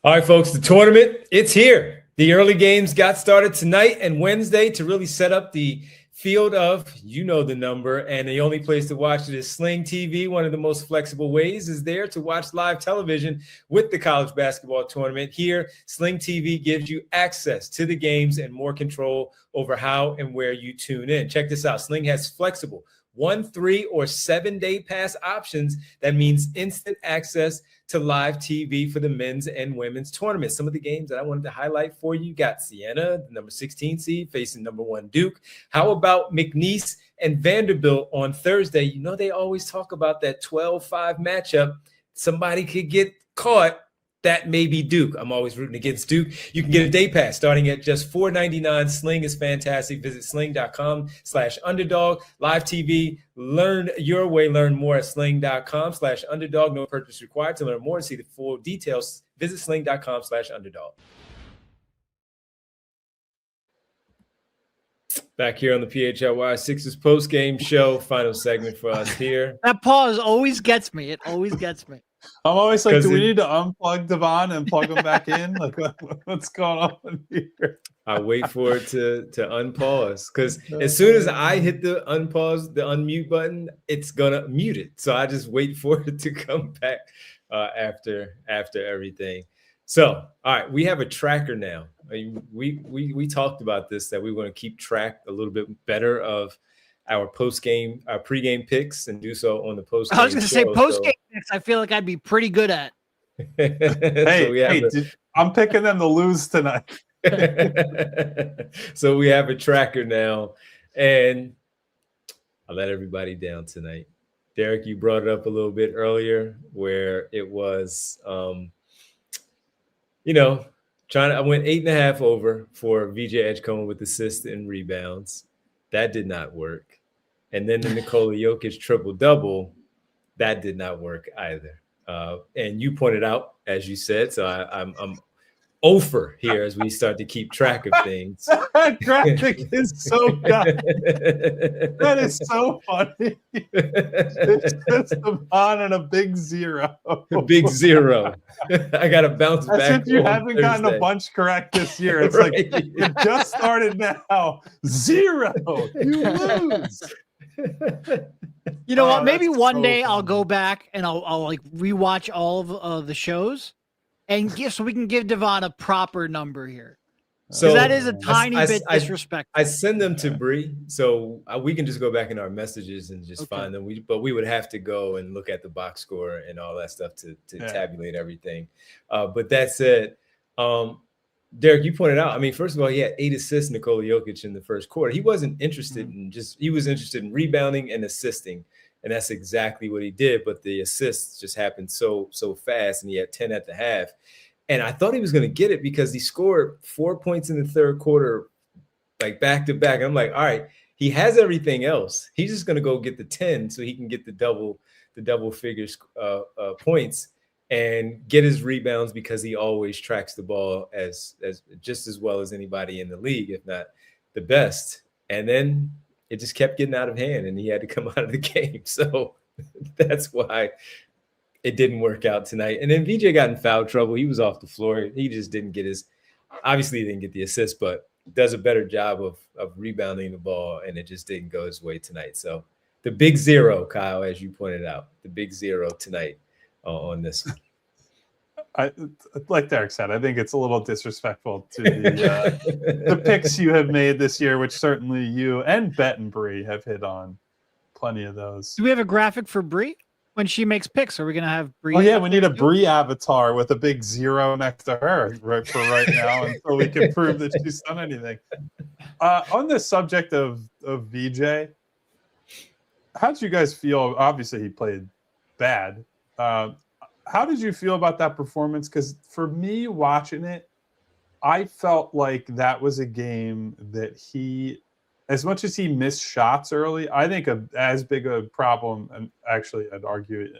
Speaker 1: All right, folks, the tournament, it's here. The early games got started tonight and Wednesday to really set up the field of, you know, the number, and the only place to watch it is Sling TV. One of the most flexible ways is there to watch live television with the college basketball tournament. Here, Sling TV gives you access to the games and more control over how and where you tune in. Check this out. Sling has flexible 1, 3, or 7-day pass options. That means instant access to live TV for the men's and women's tournaments. Some of the games that I wanted to highlight for you got Siena, the number 16 seed, facing number 1 Duke. How about McNeese and Vanderbilt on Thursday? You know, they always talk about that 12-5 matchup. Somebody could get caught. That may be Duke. I'm always rooting against Duke. You can get a day pass starting at just $4.99. Sling is fantastic. Visit sling.com/underdog. Live TV. Learn your way. Learn more at sling.com/underdog. No purchase required. To learn more and see the full details, visit sling.com/underdog. Back here on the PHLY Sixers post-game show. Final segment for us here.
Speaker 2: That pause always gets me. It always gets me.
Speaker 3: I'm always like, do we need to unplug Devon and plug him back in? Like, what's going on here?
Speaker 1: I wait for it to unpause, because as soon as I hit the unmute button, it's gonna mute it. So I just wait for it to come back after everything. So, all right, we have a tracker now. We talked about this, that we want to keep track a little bit better of our pregame picks and do so on the postgame.
Speaker 2: I was going to say postgame picks. I feel like I'd be pretty good at.
Speaker 3: I'm picking them to lose tonight.
Speaker 1: So we have a tracker now, and I let everybody down tonight. Derek, you brought it up a little bit earlier, where it was, I went 8.5 over for VJ Edgecombe with assists and rebounds. That did not work. And then the Nikola Jokic triple-double, that did not work either. And you pointed out, as you said, so I'm over here as we start to keep track of things.
Speaker 3: That graphic is so good. That is so funny. It's just a on and a big zero.
Speaker 1: A big zero. I got to bounce back.
Speaker 3: As if you haven't gotten a bunch correct this year. It's right. Like, it just started now. 0. You lose.
Speaker 2: You know what? Maybe one day I'll go back and I'll like rewatch all of the shows and so we can give Devon a proper number here. So that is a tiny bit disrespectful.
Speaker 1: I send them to Bree, so we can just go back in our messages and just find them. But we would have to go and look at the box score and all that stuff to tabulate everything. But that said, Derek, you pointed out, I mean, first of all, he had 8 assists, Nikola Jokic, in the first quarter. He wasn't interested he was interested in rebounding and assisting. And that's exactly what he did. But the assists just happened so fast, and he had 10 at the half. And I thought he was going to get it because he scored 4 points in the third quarter, like back to back. And I'm like, all right, he has everything else. He's just going to go get the 10 so he can get the double figures points and get his rebounds, because he always tracks the ball as just as well as anybody in the league, if not the best. And then it just kept getting out of hand, and he had to come out of the game. So that's why it didn't work out tonight. And then VJ got in foul trouble. He was off the floor. He just didn't get obviously he didn't get the assist, but does a better job of rebounding the ball, and it just didn't go his way tonight. So the big 0, Kyle, as you pointed out, the big 0 tonight on this one.
Speaker 3: Like Derek said, I think it's a little disrespectful to the picks you have made this year, which certainly you and Bet and Bree have hit on plenty of those.
Speaker 2: Do we have a graphic for Bree when she makes picks? Are we going to have Bree?
Speaker 3: Oh, yeah, we need a Bree avatar with a big 0 next to her for right now until we can prove that she's done anything. On the subject of VJ, how did you guys feel? Obviously, he played bad. How did you feel about that performance? Because for me, watching it, I felt like that was a game that he, as much as he missed shots early, I think as big a problem, and actually I'd argue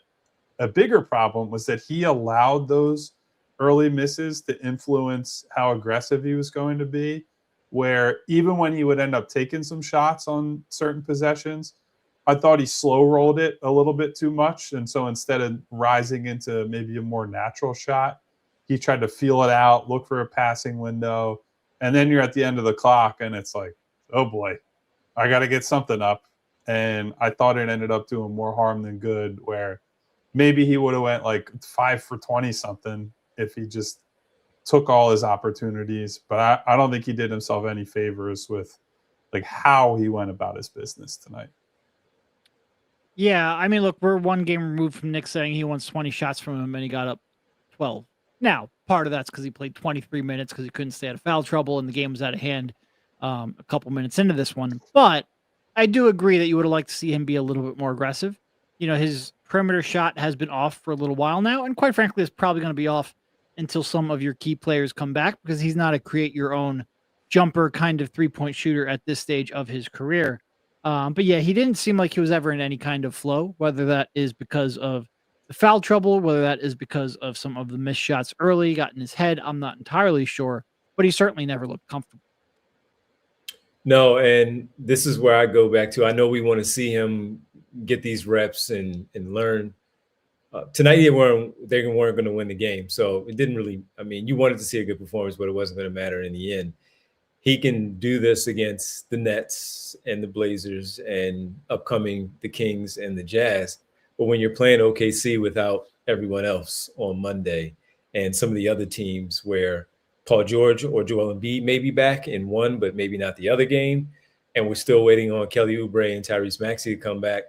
Speaker 3: a bigger problem, was that he allowed those early misses to influence how aggressive he was going to be, where even when he would end up taking some shots on certain possessions, I thought he slow rolled it a little bit too much. And so instead of rising into maybe a more natural shot, he tried to feel it out, look for a passing window. And then you're at the end of the clock and it's like, oh boy, I got to get something up. And I thought it ended up doing more harm than good, where maybe he would have went like 5 for 20 something if he just took all his opportunities. But I don't think he did himself any favors with like how he went about his business tonight.
Speaker 2: Yeah, I mean, look, we're one game removed from Nick saying he wants 20 shots from him and he got up 12. Now, part of that's because he played 23 minutes because he couldn't stay out of foul trouble and the game was out of hand a couple minutes into this one. But I do agree that you would have liked to see him be a little bit more aggressive. You know, his perimeter shot has been off for a little while now, and quite frankly, it's probably going to be off until some of your key players come back, because he's not a create-your-own jumper kind of three-point shooter at this stage of his career. But yeah, he didn't seem like he was ever in any kind of flow, whether that is because of the foul trouble, whether that is because of some of the missed shots early, got in his head. I'm not entirely sure, but he certainly never looked comfortable.
Speaker 1: No, and this is where I go back to, I know we want to see him get these reps and learn. Tonight, they weren't going to win the game. So it didn't really, I mean, you wanted to see a good performance, but it wasn't going to matter in the end. He can do this against the Nets and the Blazers and upcoming the Kings and the Jazz. But when you're playing OKC without everyone else on Monday and some of the other teams where Paul George or Joel Embiid may be back in one, but maybe not the other game, and we're still waiting on Kelly Oubre and Tyrese Maxey to come back,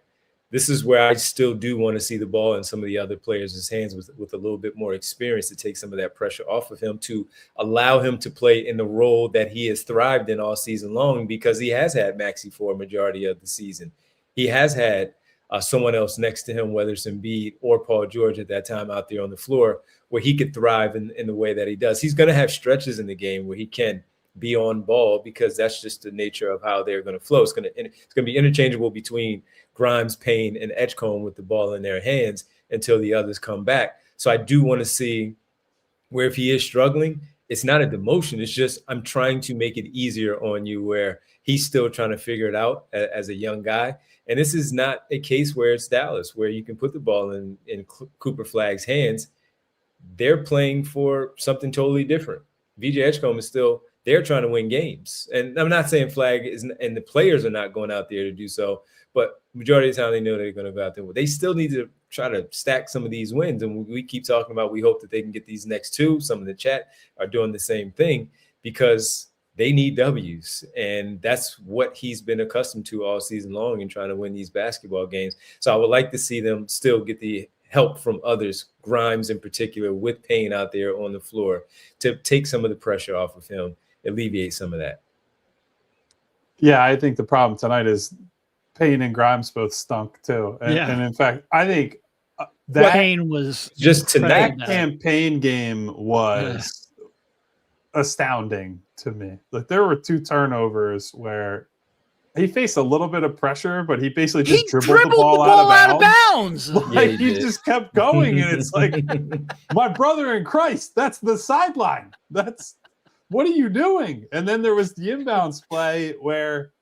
Speaker 1: this is where I still do want to see the ball in some of the other players' hands with a little bit more experience to take some of that pressure off of him, to allow him to play in the role that he has thrived in all season long, because he has had Maxey for a majority of the season. He has had someone else next to him, whether it's Embiid or Paul George at that time out there on the floor, where he could thrive in the way that he does. He's going to have stretches in the game where he can be on ball, because that's just the nature of how they're going to flow. It's going to be interchangeable between Grimes, Payne, and Edgecombe with the ball in their hands until the others come back. So I do want to see where, if he is struggling, it's not a demotion. It's just, I'm trying to make it easier on you, where he's still trying to figure it out as a young guy. And this is not a case where it's Dallas, where you can put the ball in Cooper Flagg's hands. They're playing for something totally different. VJ Edgecombe is still, they're trying to win games. And I'm not saying Flagg isn't, and the players are not going out there to do so, but majority of the time they know they're going to go out there. They still need to try to stack some of these wins. And we keep talking about, we hope that they can get these next two. Some in the chat are doing the same thing, because they need W's. And that's what he's been accustomed to all season long in trying to win these basketball games. So I would like to see them still get the help from others, Grimes in particular, with Payne out there on the floor, to take some of the pressure off of him, alleviate some of that.
Speaker 3: Yeah, I think the problem tonight is Payne and Grimes both stunk too. And in fact, I think that
Speaker 2: Payne was
Speaker 1: just tonight.
Speaker 3: That campaign game was astounding to me. Like, there were 2 turnovers where he faced a little bit of pressure, but he basically just dribbled the ball out of bounds. Like, he just kept going, and it's like, my brother in Christ, that's the sideline. What are you doing? And then there was the inbounds play where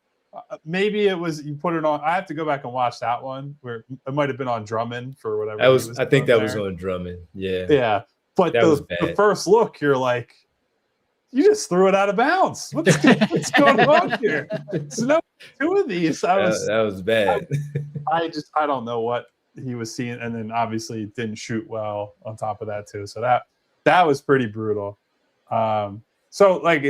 Speaker 3: maybe it was, you put it on. I have to go back and watch that one, where it might have been on Drummond for whatever.
Speaker 1: I think that was on Drummond. Yeah.
Speaker 3: Yeah. But the first look, you're like, you just threw it out of bounds. What's going on here? So no, 2 of these.
Speaker 1: That was bad.
Speaker 3: I don't know what he was seeing, and then obviously didn't shoot well on top of that too. So that was pretty brutal. So like,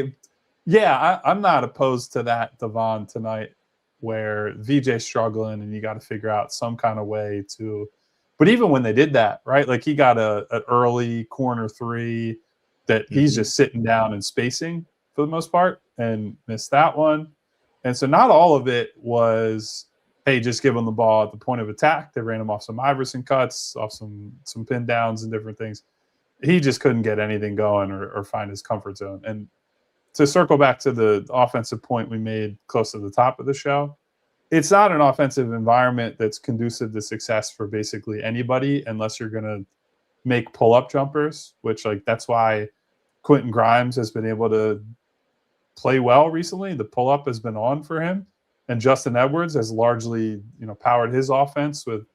Speaker 3: I'm not opposed to that Devon tonight, where VJ's struggling and you got to figure out some kind of way to. But even when they did that, right? Like, he got an early corner 3 that he's just sitting down and spacing for the most part, and missed that one. And so not all of it was, hey, just give them the ball at the point of attack. They ran him off some Iverson cuts, off some pin downs and different things. he just couldn't get anything going or find his comfort zone. And to circle back to the offensive point we made close to the top of the show, it's not an offensive environment that's conducive to success for basically anybody unless you're going to make pull-up jumpers, which that's why Quentin Grimes has been able to play well recently. The pull-up has been on for him. And Justin Edwards has largely, powered his offense with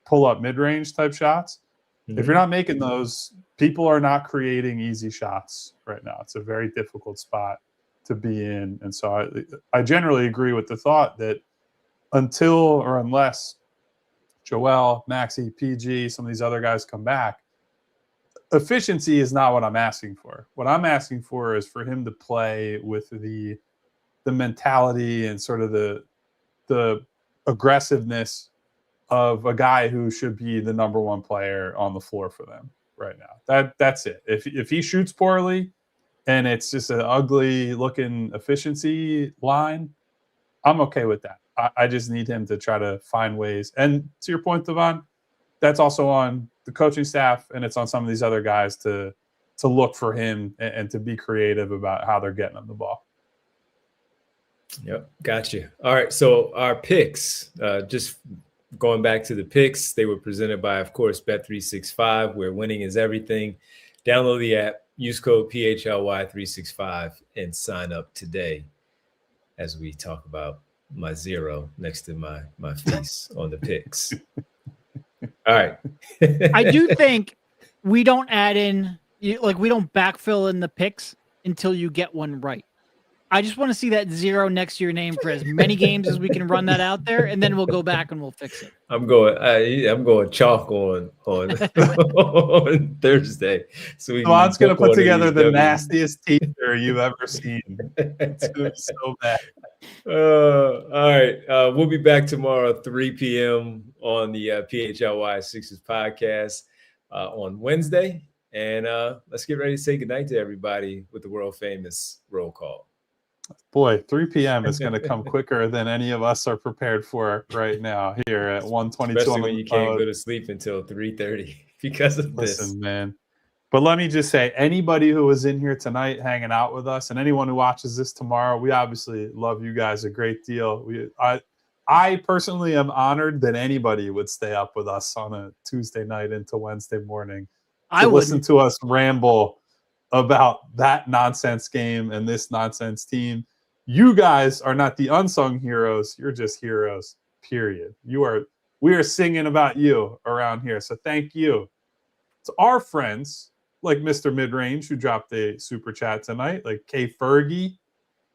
Speaker 3: pull-up mid-range type shots. Mm-hmm. If you're not making those, people are not creating easy shots right now. It's a very difficult spot to be in. And so I generally agree with the thought that until or unless Joel, Maxey, PG, some of these other guys come back, efficiency is not what I'm asking for. What I'm asking for is for him to play with the mentality and sort of the aggressiveness of a guy who should be the number one player on the floor for them right now. That's it. If he shoots poorly and it's just an ugly looking efficiency line, I'm okay with that. I just need him to try to find ways. And to your point, Devon, that's also on the coaching staff and it's on some of these other guys to look for him and to be creative about how they're getting him the ball.
Speaker 1: Yep, gotcha. All right, so our picks, just going back to the picks, they were presented by, of course, Bet365, where winning is everything. Download the app, use code PHLY365, and sign up today as we talk about my zero next to my face on the picks. All right.
Speaker 2: I do think we don't add in, we don't backfill in the picks until you get one right. I just want to see that zero next to your name for as many games as we can run that out there, and then we'll go back and we'll fix it.
Speaker 1: I'm going chalk on on Thursday. So
Speaker 3: Devon's going to put together the nastiest teaser you've ever seen. It's going to be so bad.
Speaker 1: All right. We'll be back tomorrow, 3 p.m. on the PHLY Sixers podcast on Wednesday. And let's get ready to say goodnight to everybody with the world famous roll call.
Speaker 3: Boy, 3 p.m. is going to come quicker than any of us are prepared for right now here at 1:22.
Speaker 1: Especially when you can't go to sleep until 3:30 because of this.
Speaker 3: Listen, man. But let me just say, anybody who was in here tonight hanging out with us and anyone who watches this tomorrow, we obviously love you guys a great deal. I personally am honored that anybody would stay up with us on a Tuesday night into Wednesday morning to listen to us ramble about that nonsense game and this nonsense team. You guys are not the unsung heroes. You're just heroes, period. We are singing about you around here. So thank you to our friends like Mr. Midrange, who dropped a super chat tonight, like K Fergie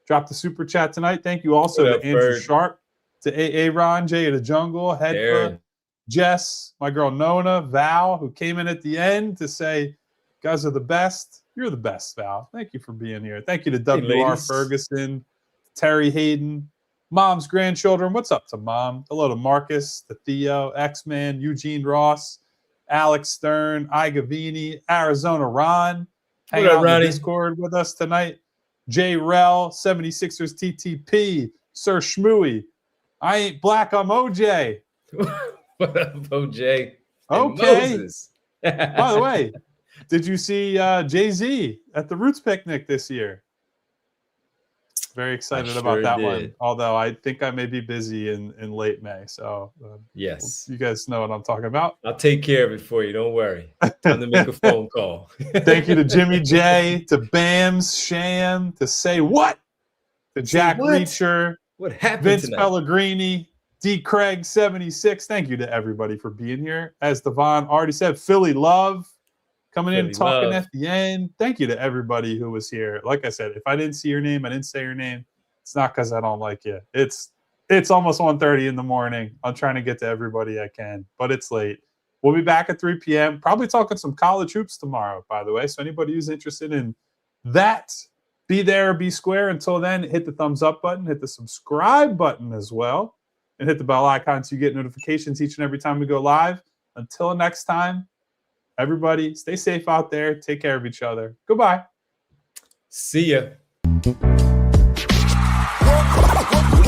Speaker 3: dropped a super chat tonight. Thank you also to Andrew Ferg. Sharp, to AA Ron, Jay of the Jungle, Hedfa, Jess, my girl Nona, Val, who came in at the end to say, you guys are the best. You're the best, Val. Thank you for being here. Thank you to W.R. Ferguson, Terry Hayden, Mom's grandchildren. What's up to Mom? Hello to Marcus, to Theo, X-Man, Eugene Ross, Alex Stern, Igavini, Arizona Ron. Hang out in the Discord with us tonight. J. Rel, 76ers TTP, Sir Shmooey. I ain't black, I'm OJ.
Speaker 1: What up, OJ?
Speaker 3: Okay. By the way, did you see Jay-Z at the Roots Picnic this year? Very excited about that one. Although I think I may be busy in late May. So
Speaker 1: yes,
Speaker 3: you guys know what I'm talking about.
Speaker 1: I'll take care of it for you. Don't worry. Time to make a phone call.
Speaker 3: Thank you to Jimmy J, to Bams Sham, to Say What, to Jack Reacher,
Speaker 1: what happened
Speaker 3: Vince
Speaker 1: tonight?
Speaker 3: Pellegrini, D. Craig 76. Thank you to everybody for being here. As Devon already said, Philly Love coming in and talking at the end. Thank you to everybody who was here. Like I said, if I didn't see your name, I didn't say your name. It's not because I don't like you. It's almost 1:30 in the morning. I'm trying to get to everybody I can, but it's late. We'll be back at 3 p.m. Probably talking some college hoops tomorrow, by the way. So anybody who's interested in that, be there, be square. Until then, hit the thumbs up button, hit the subscribe button as well, and hit the bell icon so you get notifications each and every time we go live. Until next time, everybody, stay safe out there. Take care of each other. Goodbye.
Speaker 1: See ya.
Speaker 4: We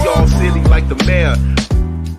Speaker 4: all silly like the mayor.